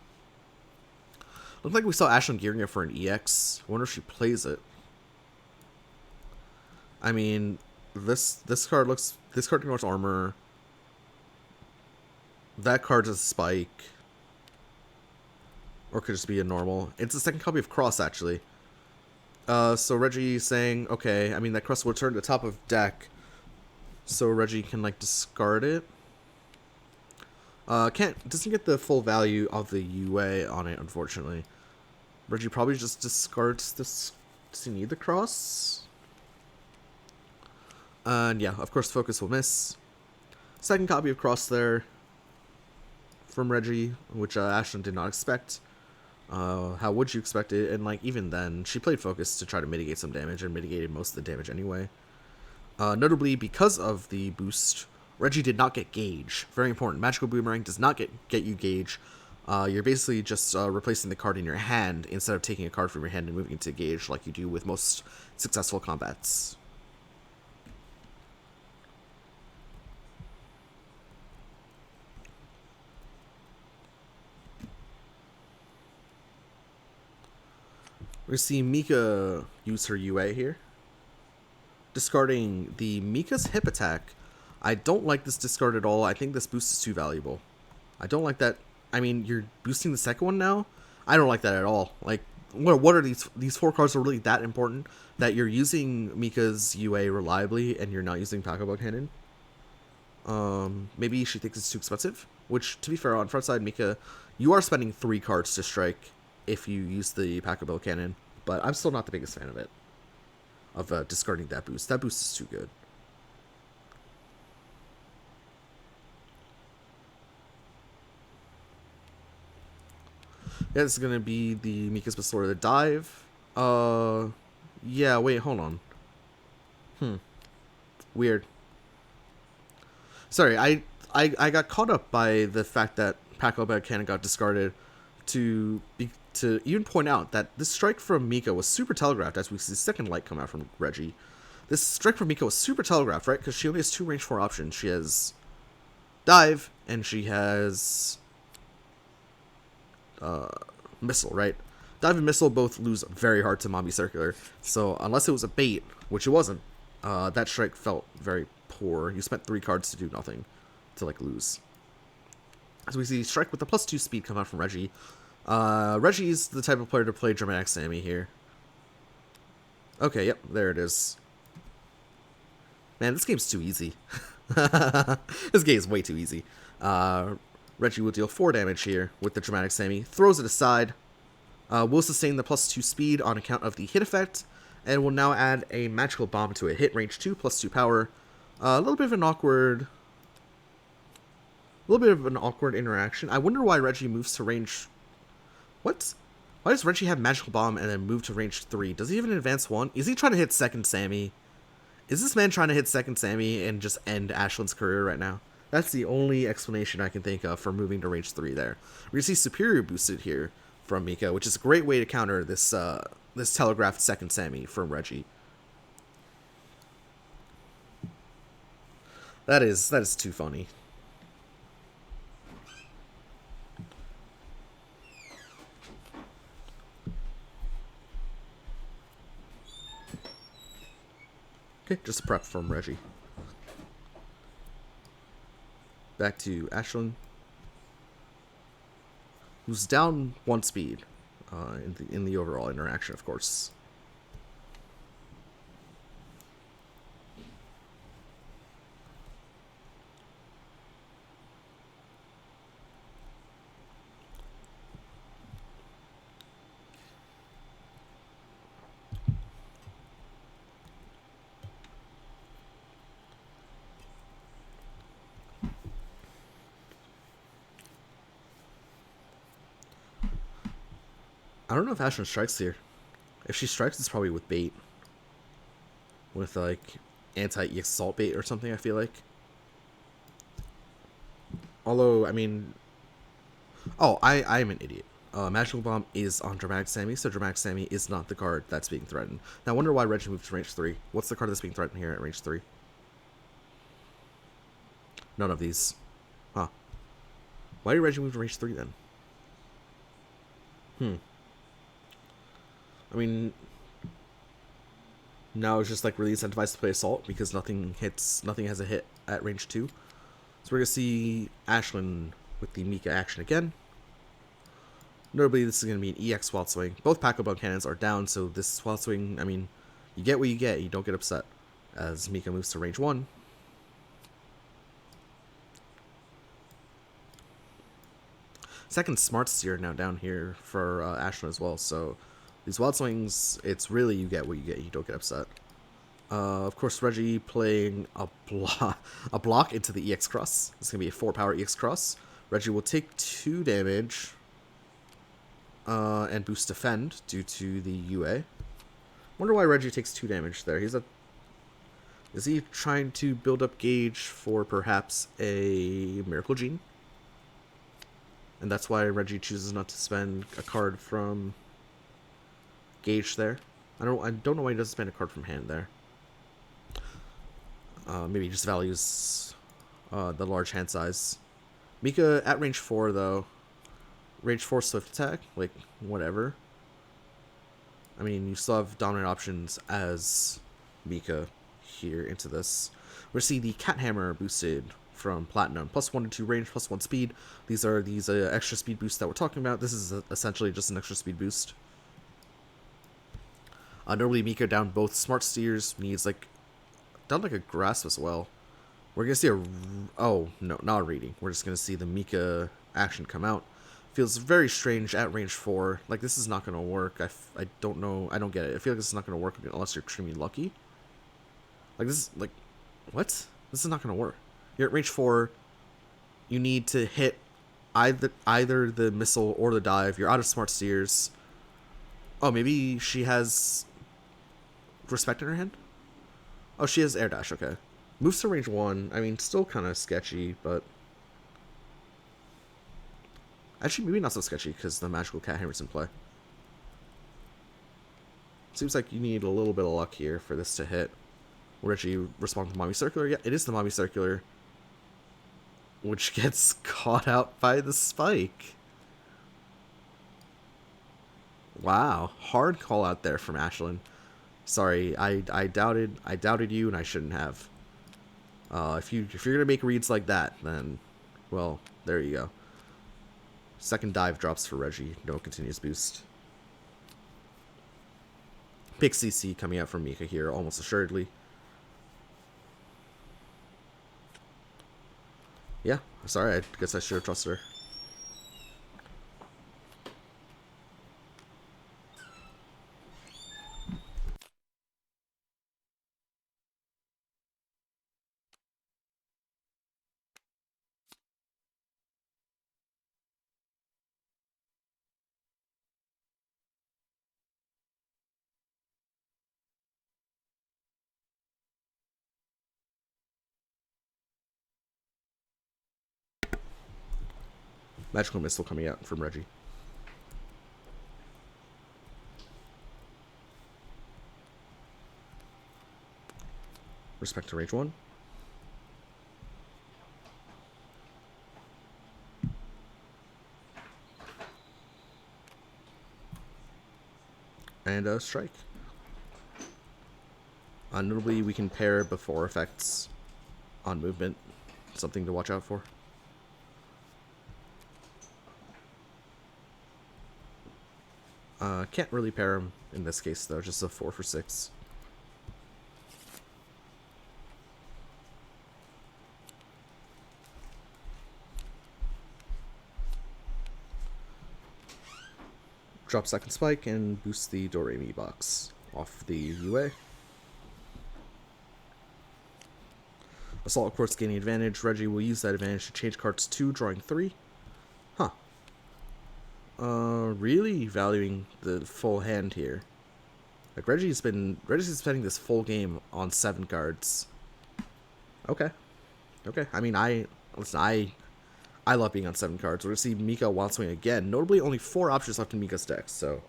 Looks like we saw Ashlyn gearing it for an EX. I wonder if she plays it. I mean, this card ignores armor. That card's a spike. Or could just be a normal. It's the second copy of Cross, actually. So Reggie's saying, okay, I mean, that Cross will return to the top of deck. So Reggie can, like, discard it. Doesn't get the full value of the UA on it, unfortunately. Reggie probably just discards this. Does he need the Cross? And yeah, of course, Focus will miss. Second copy of Cross there from Reggie, which Ashlyn did not expect. How would you expect it? And like even then, she played Focus to try to mitigate some damage and mitigated most of the damage anyway. Notably, because of the boost, Reggie did not get Gauge. Very important. Magical Boomerang does not get you Gauge. You're basically just replacing the card in your hand instead of taking a card from your hand and moving it to Gauge like you do with most successful combats. We see Mika use her UA here. Discarding the Mika's hip attack. I don't like this discard at all. I think this boost is too valuable. I don't like that. I mean, you're boosting the second one now? I don't like that at all. Like, what are these 4 cards are really that important that you're using Mika's UA reliably and you're not using Paco Cannon? Maybe she thinks it's too expensive. Which, to be fair, on front side, Mika, you are spending 3 cards to strike if you use the Paco Cannon, but I'm still not the biggest fan of it. Of discarding that boost. That boost is too good. Yeah, this is gonna be the Mika's Pistol or the dive. Yeah, wait, hold on. Weird. Sorry, I got caught up by the fact that Paco Cannon got discarded to even point out that this strike from Mika was super telegraphed as we see the second light come out from Reggie. This strike from Mika was super telegraphed, right? Because she only has 2 range 4 options. She has dive and she has missile, right? Dive and missile both lose very hard to Mommy Circular. So unless it was a bait, which it wasn't, that strike felt very poor. You spent 3 cards to do nothing to like lose. As we see strike with the +2 speed come out from Reggie. Reggie's the type of player to play Dramatic Sammy here. Okay, yep, there it is. Man, this game's too easy. This game is way too easy. Reggie will deal 4 damage here with the Dramatic Sammy. Throws it aside. Will sustain the +2 speed on account of the hit effect. And will now add a Magical Bomb to it. Hit range 2, +2 power. A little bit of an awkward little bit of an awkward interaction. I wonder why Reggie moves to range. What? Why does Reggie have Magical Bomb and then move to range 3? Does he even advance 1? Is he trying to hit second Sammy? Is this man trying to hit second Sammy and just end Ashland's career right now? That's the only explanation I can think of for moving to range 3 there. We're going to see Superior boosted here from Mika, which is a great way to counter this this telegraphed second Sammy from Reggie. That is too funny. Okay, just a prep from Reggie. Back to Ashland, who's down 1 speed in the overall interaction, of course. I don't know if Ashland strikes here. If she strikes, it's probably with bait. With, like, anti-EX assault bait or something, I feel like. Although, I mean... Oh, I'm an idiot. Magical Bomb is on Dramatic Sammy, so Dramatic Sammy is not the card that's being threatened. Now, I wonder why Reggie moved to range 3. What's the card that's being threatened here at range 3? None of these. Huh. Why did Reggie move to range 3 then? I mean, now it's just like really incentivized to play Assault because nothing has a hit at range 2. So we're going to see Ashland with the Mika action again. Notably, this is going to be an EX Wild Swing. Both Paco Bell cannons are down, so this Wild Swing, I mean, you get what you get. You don't get upset as Mika moves to range 1. Second Smart Steer now down here for Ashland as well, so these Wild Swings, it's really you get what you get. You don't get upset. Of course, Reggie playing a block into the EX Cross. It's going to be a 4-power EX Cross. Reggie will take 2 damage and boost Defend due to the UA. Wonder why Reggie takes 2 damage there. Is he trying to build up gauge for perhaps a Miracle Gene? And that's why Reggie chooses not to spend a card from gauge there. I don't know why he doesn't spend a card from hand there. Maybe he just values the large hand size. Mika at range 4 though. Range 4 swift attack, like whatever. I mean, you still have dominant options as Mika here into this. We're seeing the Cat Hammer boosted from Platinum. +1 and 2 range, +1 speed. These are these extra speed boosts that we're talking about. This is essentially just an extra speed boost. Normally Mika down both Smart Steers, needs like down like a Grasp as well. We're gonna see oh no, not a reading. We're just gonna see the Mika action come out. Feels very strange at range 4. Like this is not gonna work. I don't know. I don't get it. I feel like this is not gonna work unless you're extremely lucky. Like this is like what? This is not gonna work. You're at range 4. You need to hit either the missile or the dive. You're out of Smart Steers. Oh, maybe she has Respect in her hand? Oh, she has Air Dash, okay. Moves to range 1. I mean, still kind of sketchy, but... Actually, maybe not so sketchy, because the Magical Cat Hammer's in play. Seems like you need a little bit of luck here for this to hit. Will Reggie respond to the Mommy Circular? Yeah, it is the Mommy Circular. Which gets caught out by the spike. Wow, hard call out there from Ashland. Sorry, I doubted you, and I shouldn't have. If you're gonna make reads like that, then, well, there you go. Second dive drops for Reggie, no continuous boost. Big CC coming out from Mika here, almost assuredly. Yeah, sorry, I guess I should have trusted her. Magical Missile coming out from Reggie. Respect to Rage 1. And strike. Notably, we can pair before effects on movement. Something to watch out for. Can't really pair him in this case, though. Just a 4 for 6. Drop second spike and boost the Doremi box off the UA. Assault, of course, gaining advantage. Reggie will use that advantage to change cards 2, drawing 3. Huh. Really valuing the full hand here. Like, Reggie's spending this full game on 7 cards. Okay. Okay. I mean, I love being on 7 cards. We're going to see Mika Wild Swing again. Notably, only 4 options left in Mika's deck, so...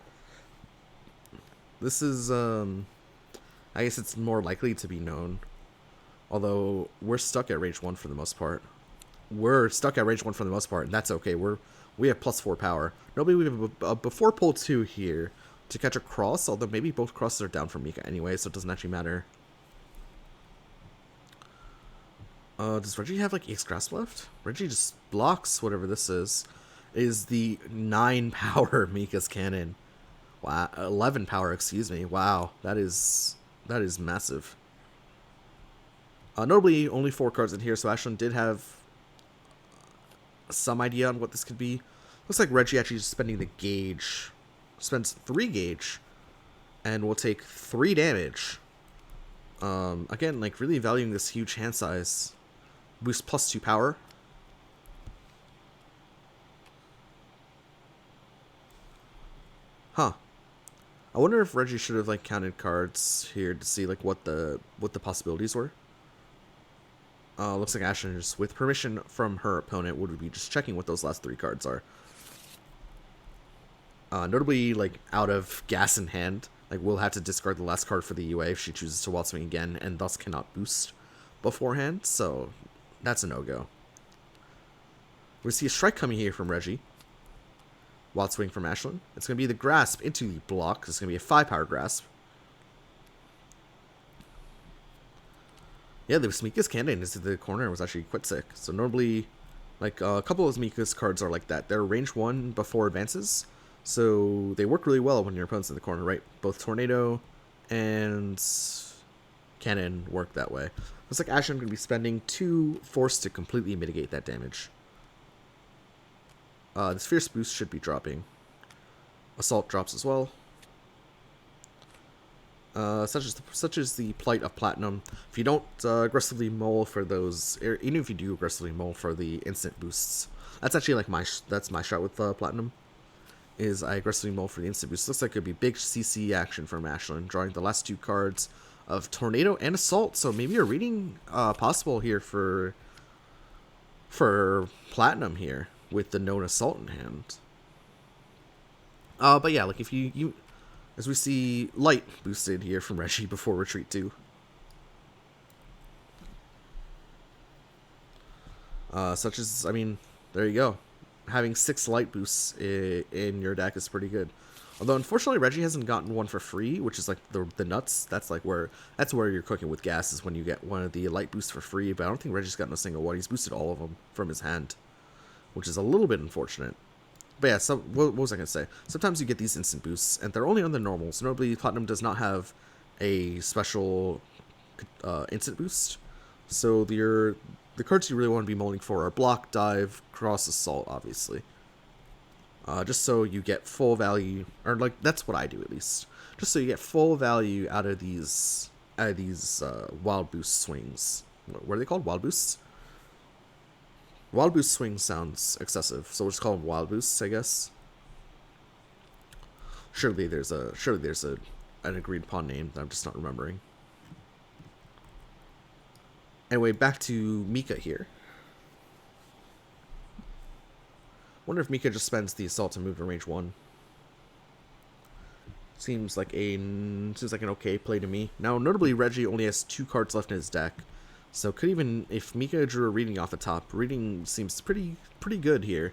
This is, I guess it's more likely to be known. Although, we're stuck at Rage 1 for the most part. And that's okay. We have +4 power. Notably, we have a before pull 2 here to catch a cross, although maybe both crosses are down for Mika anyway, so it doesn't actually matter. Does Reggie have, like, Ace Grasp left? Reggie just blocks whatever this is. It is the 9 power Mika's Cannon. Wow, 11 power, excuse me. Wow, that is massive. Notably, only 4 cards in here, so Ashlyn did have some idea on what this could be. Looks like Reggie actually is spending the gauge. Spends 3 gauge, and will take 3 damage. Again, like, really valuing this huge hand size. Boost +2 power. Huh. I wonder if Reggie should have, like, counted cards here to see, like, what the possibilities were. Looks like Ashlyn, just with permission from her opponent, would be just checking what those last 3 cards are. Notably, like, out of gas in hand, like, we'll have to discard the last card for the UA if she chooses to Wild Swing again, and thus cannot boost beforehand, so that's a no-go. We see a strike coming here from Reggie. Wild Swing from Ashlyn. It's going to be the Grasp into the block. It's going to be a 5-power Grasp. Yeah, the Mika's Cannon into the corner was actually quite sick. So normally, like, a couple of Mika's cards are like that. They're range 1 before advances, so they work really well when your opponent's in the corner, right? Both Tornado and Cannon work that way. Looks like Ashlyn going to be spending 2 Force to completely mitigate that damage. This Fierce Boost should be dropping. Assault drops as well. Such as the plight of Platinum. If you don't aggressively mull for those, even if you do aggressively mull for the instant boosts, that's actually like that's my shot with Platinum. Is I aggressively mull for the instant boost. Looks like it could be big CC action from Ashlyn, drawing the last 2 cards of Tornado and Assault. So maybe a reading possible here for Platinum here with the known Assault in hand. But yeah, like if you as we see Light boosted here from Reggie before Retreat 2. Such as, I mean, there you go. Having 6 Light boosts in your deck is pretty good. Although, unfortunately, Reggie hasn't gotten one for free, which is like the nuts. That's where you're cooking with gas, is when you get one of the Light boosts for free. But I don't think Reggie's gotten a single one. He's boosted all of them from his hand, which is a little bit unfortunate. But yeah, what was I going to say? Sometimes you get these instant boosts, and they're only on the normals. Notably, Platinum does not have a special instant boost. So the cards you really want to be mulling for are Block, Dive, Cross, Assault, obviously. Just so you get full value, or like, that's what I do at least. Just so you get full value out of these Wild Boost swings. What are they called? Wild Boosts? Wild Boost swing sounds excessive, so we'll just call them Wild Boosts, I guess. Surely there's an agreed upon name that I'm just not remembering. Anyway, back to Mika here. Wonder if Mika just spends the assault to move to range 1. Seems like an okay play to me. Now, notably, Reggie only has 2 cards left in his deck, so could even, if Mika drew a reading off the top, reading seems pretty good here.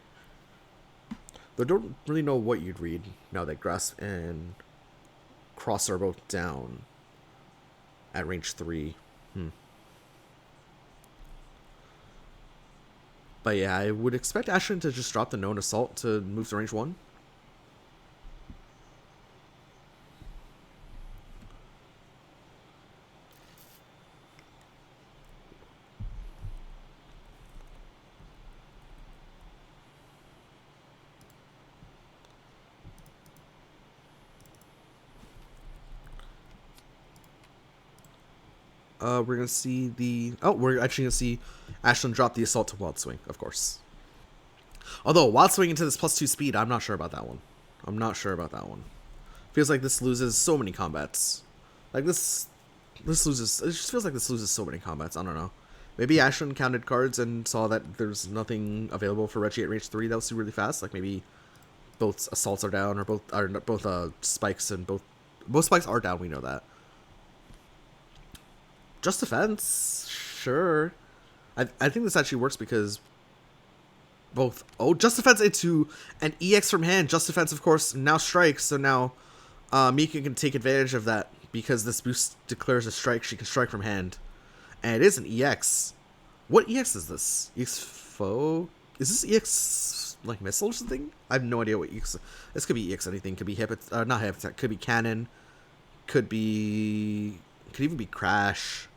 Though I don't really know what you'd read now that Grasp and Cross are both down at range 3. But yeah, I would expect Ashton to just drop the known assault to move to range 1. We're gonna see the... Oh, we're actually gonna see Ashton drop the assault to Wild Swing, of course. Although, Wild Swing into this +2 speed, I'm not sure about that one. Feels like this loses so many combats. Like, this loses... It just feels like this loses so many combats, I don't know. Maybe Ashton counted cards and saw that there's nothing available for Reggie at range 3 that was really fast. Like, maybe both assaults are down, or both spikes and both spikes are down, we know that. Just Defense, sure. I think this actually works because both... Oh, Just Defense into an EX from hand. Just Defense, of course, now strikes. So now Mika can take advantage of that because this boost declares a strike. She can strike from hand. And it is an EX. What EX is this? EX Foe? Is this EX like missile or something? I have no idea what EX... This could be EX anything. Could be not Hip Attack. Could be Cannon. Could even be Crash.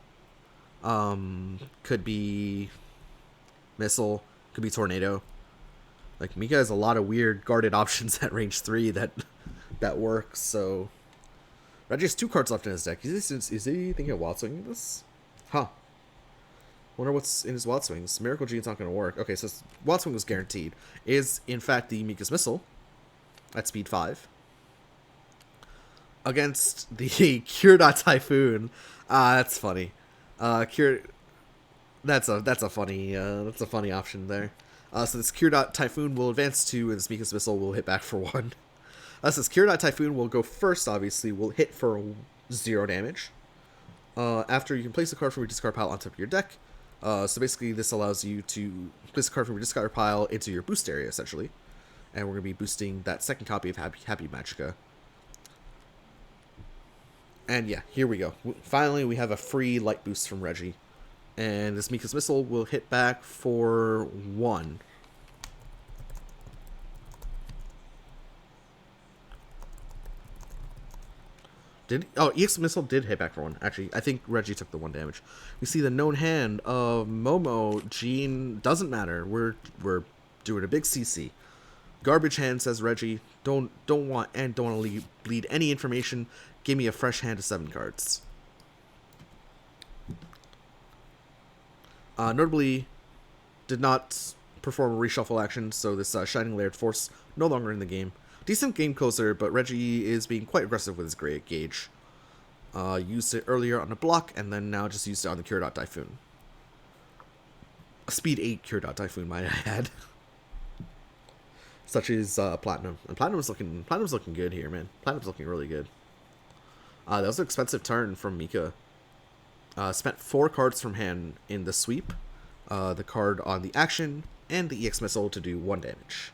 Could be Missile. Could be Tornado. Like, Mika has a lot of weird guarded options at range 3 that work, so... Reggie has 2 cards left in his deck. Is he thinking of Wild Swinging this? Huh. Wonder what's in his Wild Swings. Miracle Gene's not going to work. Okay, so Wild Swing was guaranteed. Is, in fact, the Mika's Missile at speed 5. Against the Cure Typhoon. That's funny. That's a funny option there. So this Cure Typhoon will advance 2, and this Mika's Missile will hit back for 1. So this Cure Typhoon will go first, obviously, will hit for 0 damage. After you can place a card from your discard pile on top of your deck. So basically this allows you to place a card from your discard pile into your boost area, essentially. And we're going to be boosting that second copy of Happy Magica. And yeah, here we go. Finally, we have a free light boost from Reggie. And this Mika's Missile will hit back for 1. EX Missile did hit back for 1. Actually, I think Reggie took the 1 damage. We see the known hand of Momo. Gene doesn't matter. We're doing a big CC. Garbage hand, says Reggie. Don't want to bleed any information. Give me a fresh hand of 7 cards. Notably, did not perform a reshuffle action, so this Shining Layered Force no longer in the game. Decent game closer, but Reggie is being quite aggressive with his Great Gauge. Used it earlier on a block, and then now just used it on the Cure Typhoon. A speed 8 Cure Typhoon, might I add. Such as Platinum. And Platinum's looking good here, man. Platinum's looking really good. That was an expensive turn from Mika. Spent 4 cards from hand in the sweep, the card on the action, and the EX Missile to do 1 damage.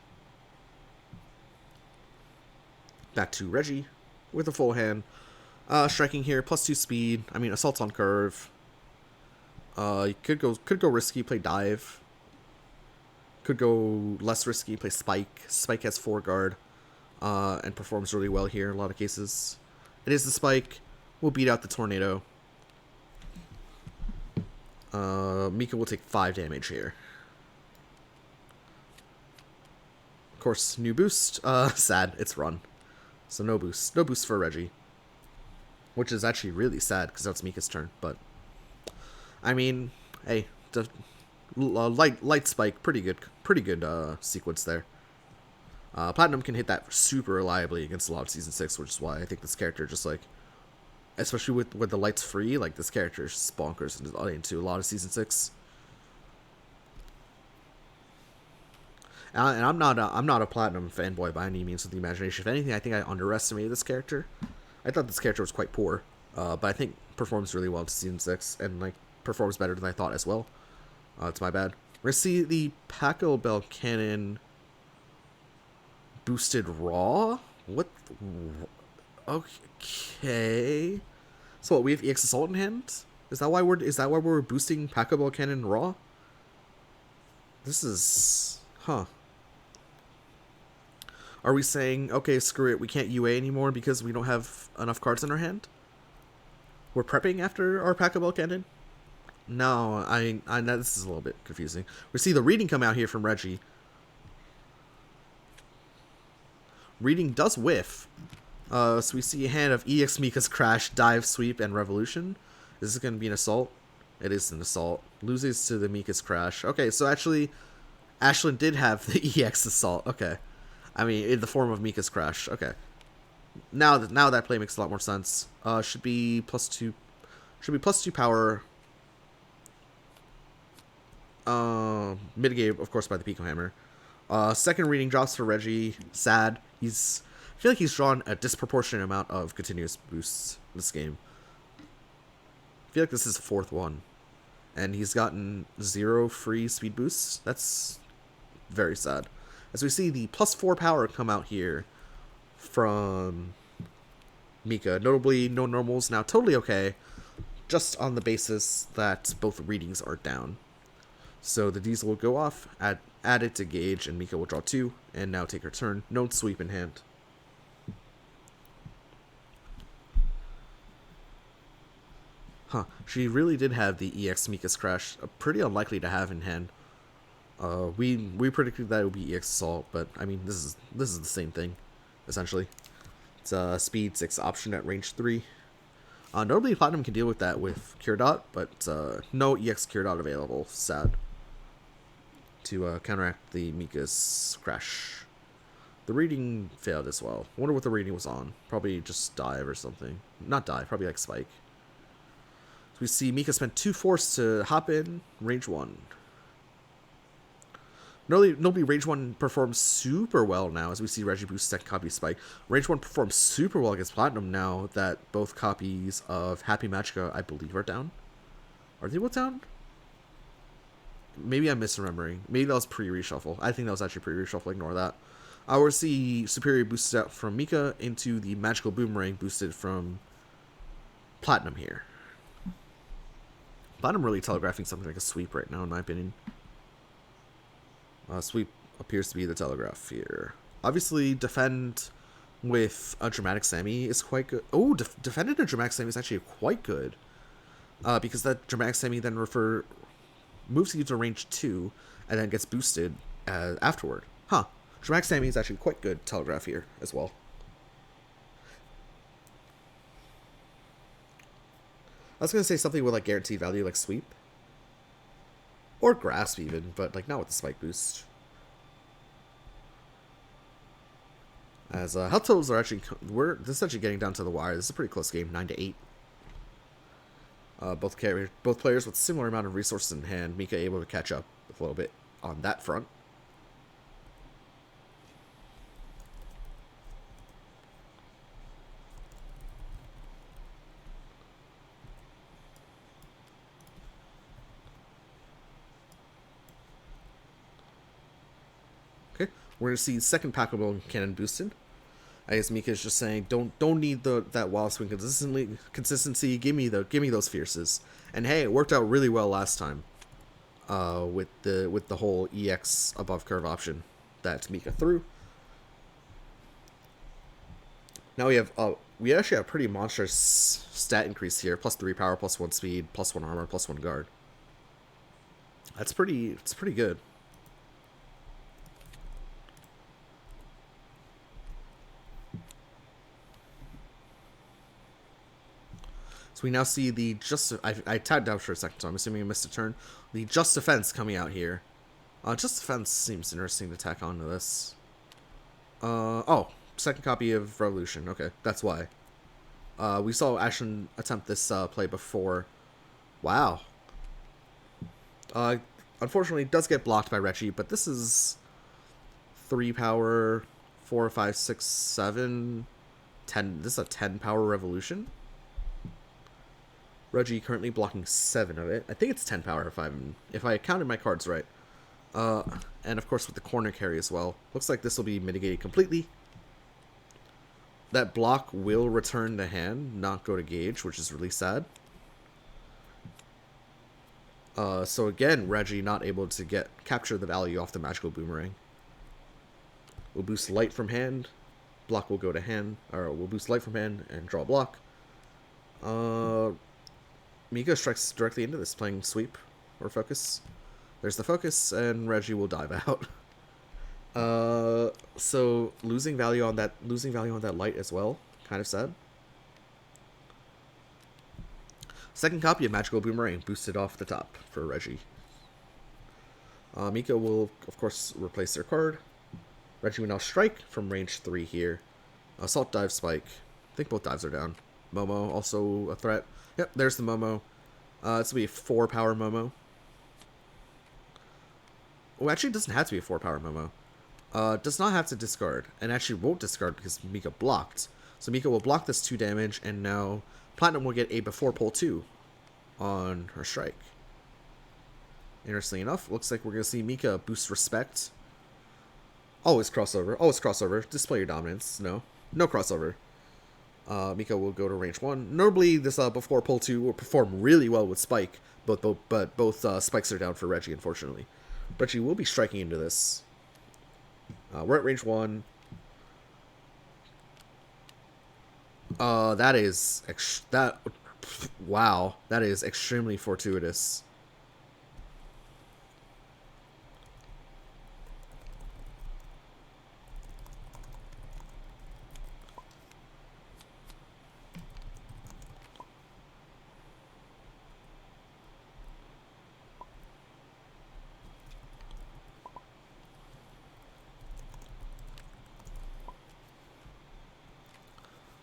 Back to Reggie with a full hand. Striking here, +2 speed. I mean, assault's on curve. You could go risky, play dive. Could go less risky, play spike. Spike has 4 guard, and performs really well here in a lot of cases. It is the spike. We'll beat out the tornado. Mika will take 5 damage here. Of course, new boost. Sad. It's run. So no boost. No boost for Reggie. Which is actually really sad, because that's Mika's turn. But, I mean, hey, the light spike, pretty good sequence there. Platinum can hit that super reliably against a lot of Season 6, which is why I think this character just, like, especially with the lights free, like, this character is just bonkers into a lot of Season 6. And I'm not a Platinum fanboy by any means of the imagination. If anything, I think I underestimated this character. I thought this character was quite poor, but I think performs really well to season 6, and like performs better than I thought as well. It's my bad. We're gonna see the Paco Bell Cannon boosted raw. What? Okay. So what, we have EX Assault in hand? Is that why we're boosting Paco Bell Cannon raw? This is Are we saying, okay, screw it, we can't UA anymore because we don't have enough cards in our hand? We're prepping after our Paco Bell Cannon? No, I know this is a little bit confusing. We see the reading come out here from Reggie. Reading does whiff. So we see a hand of EX Mika's Crash, Dive, Sweep, and Revolution. Is this going to be an assault? It is an assault. Loses to the Mika's Crash. Okay, so actually, Ashlyn did have the EX assault. Okay. I mean, in the form of Mika's Crash. Okay. Now that play makes a lot more sense. Should be +2. Should be +2 power. Mitigated, of course, by the Pico Hammer. Second reading drops for Reggie. Sad. I feel like he's drawn a disproportionate amount of continuous boosts this game. I feel like this is the fourth one. And he's gotten 0 free speed boosts. That's very sad. As we see the +4 power come out here from Mika. Notably, no normals. Now totally okay. Just on the basis that both readings are down. So the Diesel will go off, add it to Gauge, and Mika will draw 2, and now take her turn. No sweep in hand. She really did have the EX Mika's Crash. Pretty unlikely to have in hand. We predicted that it would be EX Assault, but I mean this is the same thing, essentially. It's a speed 6 option at range 3. Notably Platinum can deal with that with Cure Dot, but no EX Cure Dot available. Sad. To counteract the Mika's Crash. The reading failed as well. I wonder what the reading was on. Probably just Dive or something. Not Dive, probably like Spike. So we see Mika spent 2 force to hop in, range 1. Nobody range 1 performs super well now, as we see Reggie boost second copy Spike. Range 1 performs super well against Platinum now that both copies of Happy Magica, I believe, are down. Are they both down? Maybe I'm misremembering. Maybe that was pre-reshuffle. I think that was actually pre-reshuffle. Ignore that. We'll see Superior boosted out from Mika into the Magical Boomerang boosted from Platinum here. Platinum really telegraphing something like a sweep right now, in my opinion. Sweep appears to be the telegraph here. Obviously, defend with a Dramatic Sammy is quite good. Oh, defended a Dramatic Sammy is actually quite good. Because that Dramatic Sammy then moves you to range 2 and then gets boosted afterward. Dramatic Sammy is actually quite good telegraph here as well. I was going to say something with like guaranteed value like Sweep. Or Grasp even, but like not with the Spike boost. As health totals are actually, this is actually getting down to the wire. This is a pretty close game, 9-8. Both players with similar amount of resources in hand. Mika able to catch up a little bit on that front. Okay, we're gonna see second Paco Bell Cannon boosted. I guess Mika's just saying, don't need that wild swing consistency. Give me those fierces. And hey, it worked out really well last time. With the whole EX above curve option that Mika threw. Now we actually have a pretty monstrous stat increase here. +3 power, +1 speed, +1 armor, +1 guard. It's pretty good. So we now see the I tagged out for a second, so I'm assuming I missed a turn. The Just Defense coming out here. Just Defense seems interesting to tack onto this. Oh, second copy of Revolution. Okay, that's why. We saw Ashlyn attempt this play before. Wow. Unfortunately, it does get blocked by Reggie, but this is 3 power, 4, 5, 6, 7, 10. This is a 10 power revolution. Reggie currently blocking 7 of it. I think it's 10 power if I counted my cards right. And of course with the corner carry as well. Looks like this will be mitigated completely. That block will return to hand, not go to gauge, which is really sad. So again, Reggie not able to capture the value off the magical boomerang. We'll boost light from hand. Block will go to hand, or we'll boost light from hand and draw a block. Miko strikes directly into this, playing sweep or focus. There's the focus, and Reggie will dive out. So losing value on that light as well, kind of sad. Second copy of Magical Boomerang boosted off the top for Reggie. Miko will of course replace their card. Reggie will now strike from range 3 here. Assault, dive, spike. I think both dives are down. Momo also a threat. Yep, there's the Momo. This will be a 4 power Momo. Oh, actually, it doesn't have to be a 4 power Momo. Does not have to discard, and actually won't discard because Mika blocked. So Mika will block this 2 damage, and now Platinum will get a before pull 2 on her strike. Interestingly enough, looks like we're going to see Mika boost respect. Always crossover. Always crossover. Display your dominance. No. No crossover. Mika will go to range 1. Notably, this before pull 2 will perform really well with Spike, but both spikes are down for Reggie, unfortunately. Reggie will be striking into this. We're at range 1. Wow, that is extremely fortuitous.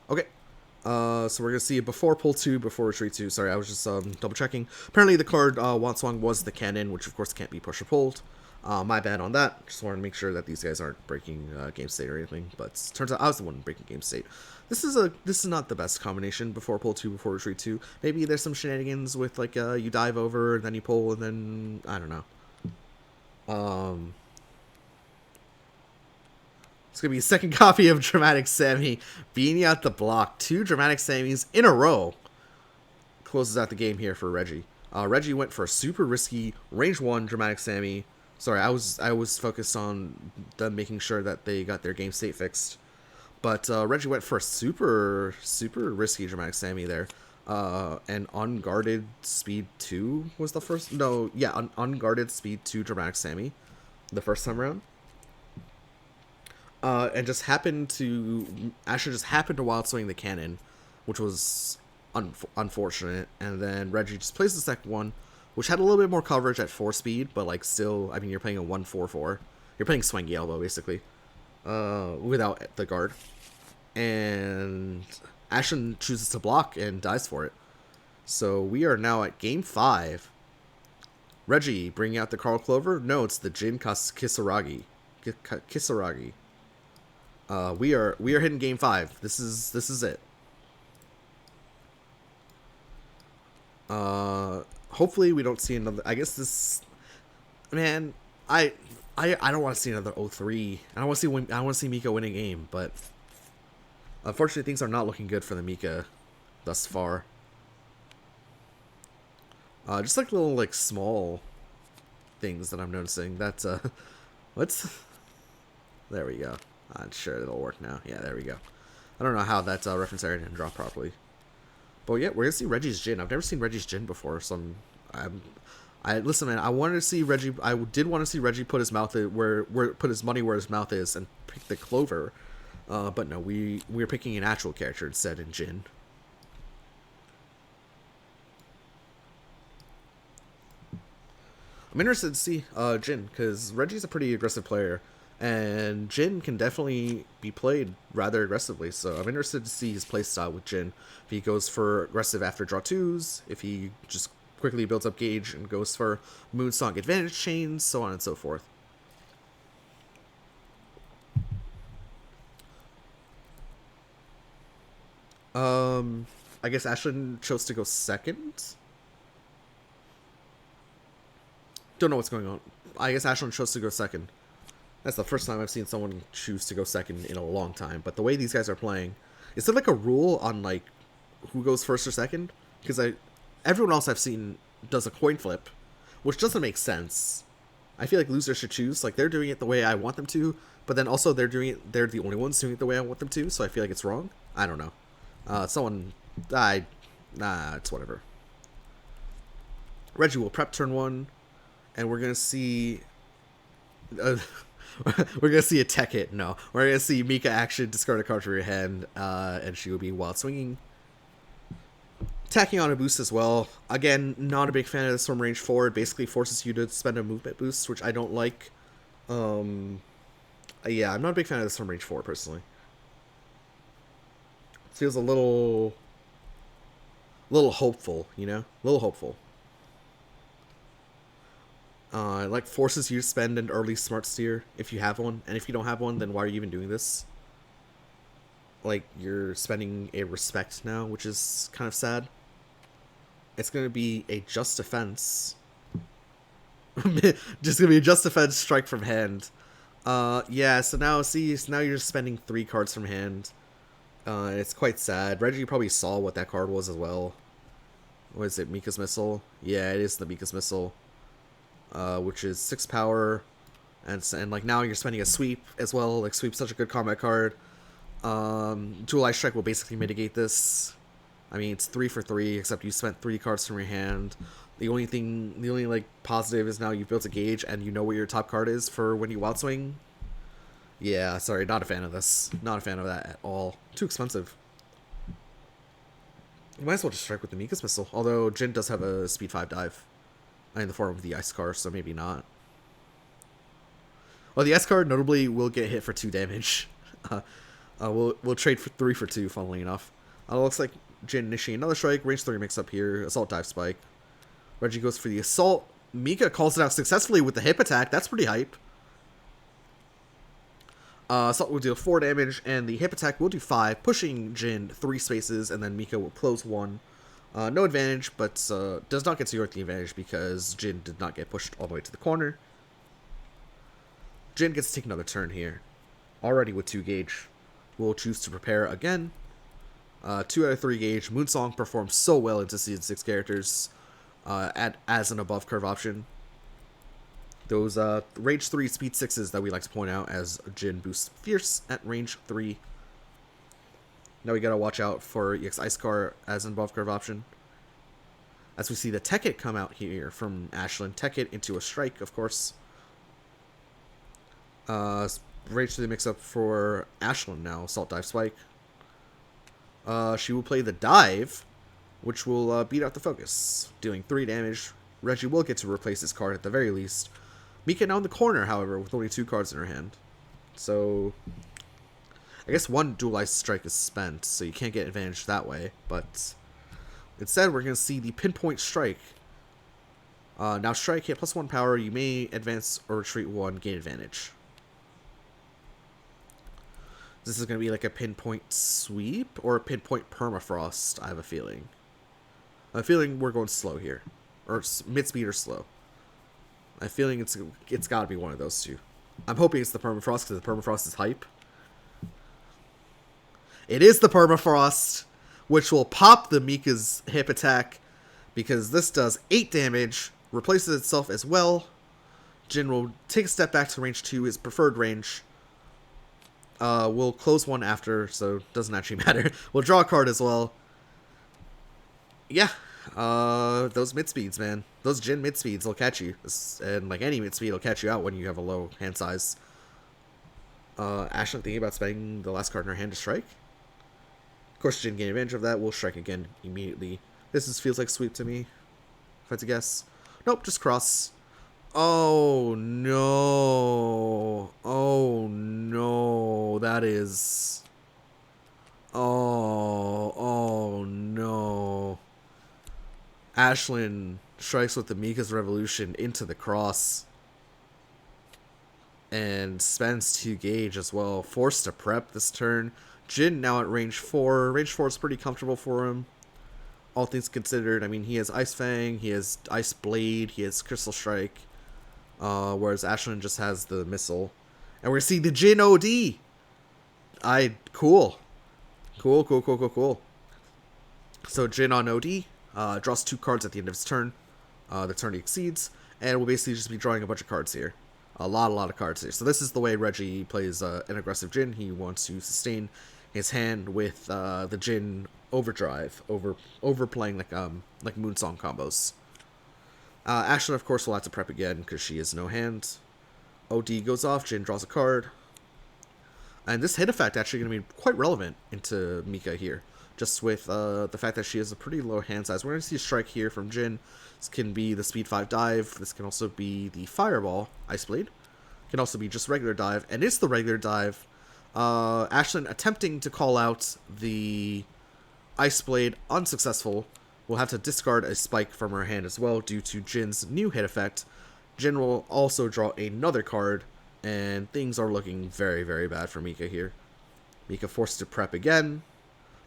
Okay. So we're going to see a before pull 2, before retreat 2. Sorry, I was just double checking. Apparently the card Wanswang was the cannon, which of course can't be push or pulled. My bad on that. Just wanted to make sure that these guys aren't breaking game state or anything. But turns out I was the one breaking game state. This is not the best combination. Before pull 2, before retreat 2. Maybe there's some shenanigans with like you dive over, and then you pull, and then I don't know. It's going to be a second copy of Dramatic Sammy beating out the block. 2 Dramatic Sammys in a row. Closes out the game here for Reggie. Reggie went for a super risky range 1 Dramatic Sammy. Sorry, I was focused on them making sure that they got their game state fixed. But Reggie went for a super risky Dramatic Sammy there. And Unguarded Speed 2 was the first... No, yeah, Unguarded Speed 2 Dramatic Sammy. The first time around. And just happened to wild swing the cannon, which was unfortunate. And then Reggie just plays the second one, which had a little bit more coverage at 4 speed, but like still, I mean, you're playing a 1/4/4. You're playing Swangy Elbow basically, without the guard. And Ashen chooses to block and dies for it. So we are now at game 5. Reggie bringing out the Carl Clover. No, it's the Jin Kisaragi. Kisaragi. We are hitting game 5. This is it. Hopefully we don't see another. I guess this. Man, I don't want to see another 0-3. I want to see Mika win a game, but unfortunately things are not looking good for the Mika thus far. Just like little like small things that I'm noticing. That's there we go. I'm sure it'll work now. Yeah, there we go. I don't know how that reference area didn't drop properly. But yeah, we're gonna see Reggie's Jin. I've never seen Reggie's Jin before, so listen, man. I wanted to see Reggie. I did want to see Reggie put his money where his mouth is and pick the Clover. But no, we're picking an actual character instead in Jin. I'm interested to see Jin because Reggie's a pretty aggressive player. And Jin can definitely be played rather aggressively, so I'm interested to see his playstyle with Jin. If he goes for aggressive after draw 2s, if he just quickly builds up gauge and goes for Moonsong advantage chains, so on and so forth. I guess Ashlyn chose to go second. Don't know what's going on. I guess Ashlyn chose to go second. That's the first time I've seen someone choose to go second in a long time. But the way these guys are playing, is there like a rule on like who goes first or second? Because everyone else I've seen does a coin flip, which doesn't make sense. I feel like losers should choose. Like they're doing it the way I want them to, but then also they're doing it. They're the only ones doing it the way I want them to. So I feel like it's wrong. I don't know. It's whatever. Reggie will prep turn one, and we're gonna see. We're gonna see a tech hit. No, we're gonna see Mika action, discard a card from your hand, and she will be wild swinging, tacking on a boost as well. Again, not a big fan of this from range 4. It basically forces you to spend a movement boost, which I don't like. Yeah, I'm not a big fan of this from range 4 personally. It feels a little hopeful, you know, a little hopeful. Like forces you to spend an early smart steer if you have one, and if you don't have one, then why are you even doing this? Like you're spending a respect now, which is kind of sad. It's gonna be a just defense. Just gonna be a just defense strike from hand. Yeah. So now you're just spending 3 cards from hand. It's quite sad. Reggie probably saw what that card was as well. What is it? Mika's Missile. Yeah, it is the Mika's Missile. Which is 6 power, and like now you're spending a sweep as well. Like sweep's such a good combat card. Dual Eye Strike will basically mitigate this. I mean, it's 3 for 3, except you spent 3 cards from your hand. The only like positive is now you've built a gauge and you know where your top card is for when you wild swing. Yeah, sorry, not a fan of this. Not a fan of that at all. Too expensive. You might as well just strike with the Mika's Missile. Although Jin does have a speed 5 dive in the form of the Ice Car, so maybe not. Well, the Ice Car notably will get hit for 2 damage. We'll trade for 3 for 2, funnily enough. Looks like Jin initiating another strike. Range 3 mix up here. Assault dive spike. Reggie goes for the assault. Mika calls it out successfully with the hip attack. That's pretty hype. Assault will deal 4 damage, and the hip attack will do 5, pushing Jin 3 spaces, and then Mika will close 1. No advantage, but does not get York the advantage because Jin did not get pushed all the way to the corner. Jin gets to take another turn here. Already with 2 gauge. We'll choose to prepare again. 2 out of 3 gauge. Moonsong performs so well into Season 6 characters as an above curve option. Those range 3 speed 6s that we like to point out as Jin boosts Fierce at range 3. Now we gotta watch out for EX Ice Car as an above curve option. As we see the Tech Hit come out here from Ashlyn. Tech Hit into a strike, of course. Range 3 mix up for Ashlyn now. Assault Dive Spike. She will play the Dive, which will beat out the Focus, dealing 3 damage. Reggie will get to replace this card at the very least. Mika now in the corner, however, with only 2 cards in her hand. So I guess 1 Dual Ice Strike is spent, so you can't get advantage that way. But instead, we're going to see the Pinpoint Strike. Now Strike hit plus 1 power. You may advance or retreat 1, gain advantage. This is going to be like a Pinpoint Sweep or a Pinpoint Permafrost, I have a feeling. I'm feeling we're going slow here. Or mid-speed or slow. I'm feeling it's got to be one of those two. I'm hoping it's the Permafrost because the Permafrost is hype. It is the Permafrost, which will pop the Mika's hip attack because this does 8 damage, replaces itself as well. Jin will take a step back to range 2, his preferred range. We'll close 1 after, so it doesn't actually matter. We'll draw a card as well. Yeah, those mid speeds, man. Those Jin mid speeds will catch you, and like any mid speed will catch you out when you have a low hand size. Ashlyn thinking about spending the last card in her hand to strike. Of course, Jin gain advantage of that. We'll strike again immediately. This feels like sweep to me, if I had to guess. Nope, just cross. Oh no! Oh no! That is. Oh no! Ashlyn strikes with the Mika's Revolution into the cross. And spends 2 gauge as well. Forced to prep this turn. Jin now at range 4. Range 4 is pretty comfortable for him, all things considered. I mean, he has Ice Fang, he has Ice Blade, he has Crystal Strike, whereas Ashlyn just has the missile. And we're seeing the Jin OD! Cool. Cool. So Jin on OD, draws 2 cards at the end of his turn. The turn he exceeds, and we'll basically just be drawing a bunch of cards here. A lot of cards here. So this is the way Reggie plays an aggressive Jin. He wants to sustain his hand with the Jin overdrive, overplaying like Moonsong combos. Ashlyn, of course, will have to prep again because she has no hand. OD goes off, Jin draws a card. And this hit effect actually going to be quite relevant into Mika here. Just with the fact that she has a pretty low hand size. We're going to see a strike here from Jin. This can be the Speed 5 dive. This can also be the Fireball, Ice Blade. It can also be just regular dive. And it's the regular dive. Ashlyn attempting to call out the Ice Blade, unsuccessful. Will have to discard a Spike from her hand as well due to Jin's new hit effect. Jin will also draw another card. And things are looking very, very bad for Mika here. Mika forced to prep again.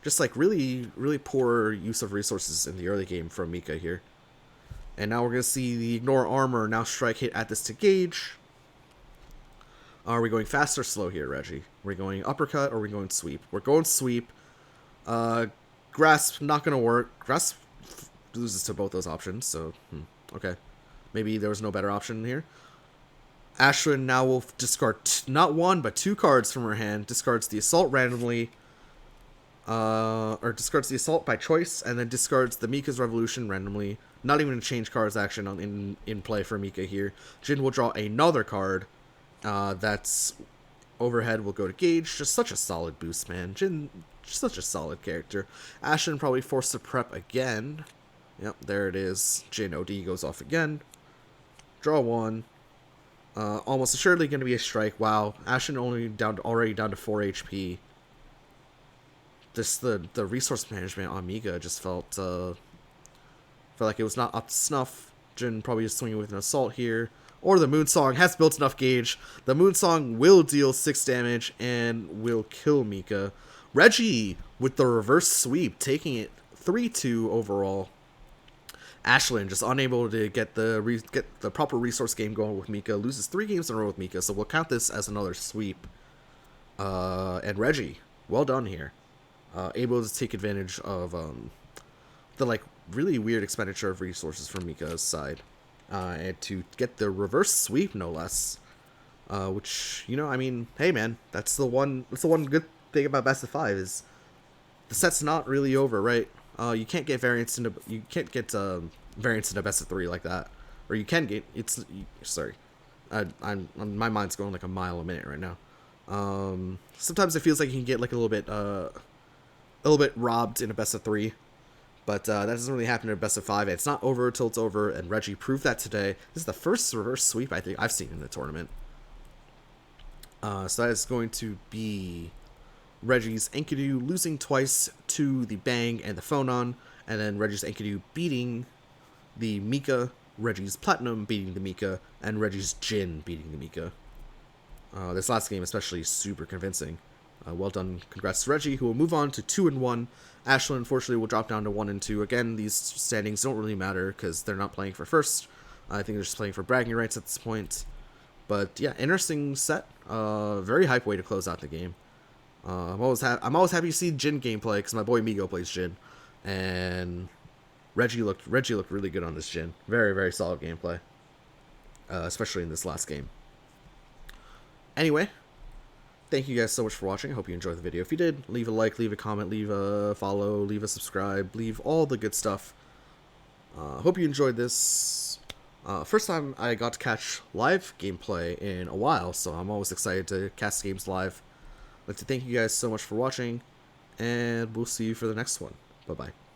Just like really poor use of resources in the early game from Mika here. And now we're going to see the Ignore Armor now strike hit at this to gauge. Are we going fast or slow here, Reggie? Are we going uppercut or are we going sweep? We're going sweep. Grasp, not going to work. Grasp loses to both those options, so, okay. Maybe there was no better option here. Ashlyn now will discard not 1, but 2 cards from her hand. Discards the Assault randomly. Or discards the Assault by choice, and then discards the Mika's Revolution randomly. Not even a change cards action in play for Mika here. Jin will draw another card. That's overhead will go to Gauge. Just such a solid boost, man. Jin, just such a solid character. Ashlyn probably forced to prep again. Yep, there it is. Jin OD goes off again. Draw 1. Almost assuredly going to be a strike. Wow, Ashlyn already down to 4 HP. The resource management on Mika just felt like it was not up to snuff. Jin probably just swinging with an assault here. Or the Moonsong has built enough gauge. The Moonsong will deal 6 damage and will kill Mika. Reggie with the reverse sweep, taking it 3-2 overall. Ashlyn just unable to get the proper resource game going with Mika. Loses 3 games in a row with Mika, so we'll count this as another sweep. And Reggie, well done here. Able to take advantage of the like really weird expenditure of resources from Mika's side. And to get the reverse sweep, no less. Which, you know, I mean, hey man, that's the one good thing about Best of 5 is the set's not really over, right? You can't get variants into variants into Best of 3 like that, or you can get sorry, my mind's going like a mile a minute right now. Sometimes it feels like you can get like a little bit robbed in a Best of 3, but that doesn't really happen in a Best of 5. It's not over until it's over, and Reggie proved that today. This is the first reverse sweep I think I've seen in the tournament. So that is going to be Reggie's Enkidu losing twice to the Bang and the Phonon, and then Reggie's Enkidu beating the Mika, Reggie's Platinum beating the Mika, and Reggie's Jin beating the Mika. This last game especially super convincing. Well done, congrats to Reggie, who will move on to 2-1. Ashlyn, unfortunately, will drop down to 1-2. Again, these standings don't really matter because they're not playing for first. I think they're just playing for bragging rights at this point. But yeah, interesting set. Very hype way to close out the game. I'm always happy to see Jin gameplay because my boy Migo plays Jin, and Reggie looked really good on this Jin. Very, very solid gameplay, especially in this last game. Anyway, thank you guys so much for watching. I hope you enjoyed the video. If you did, leave a like, leave a comment, leave a follow, leave a subscribe, leave all the good stuff. Hope you enjoyed this. First time I got to catch live gameplay in a while, so I'm always excited to cast games live. I'd like to thank you guys so much for watching, and we'll see you for the next one. Bye-bye.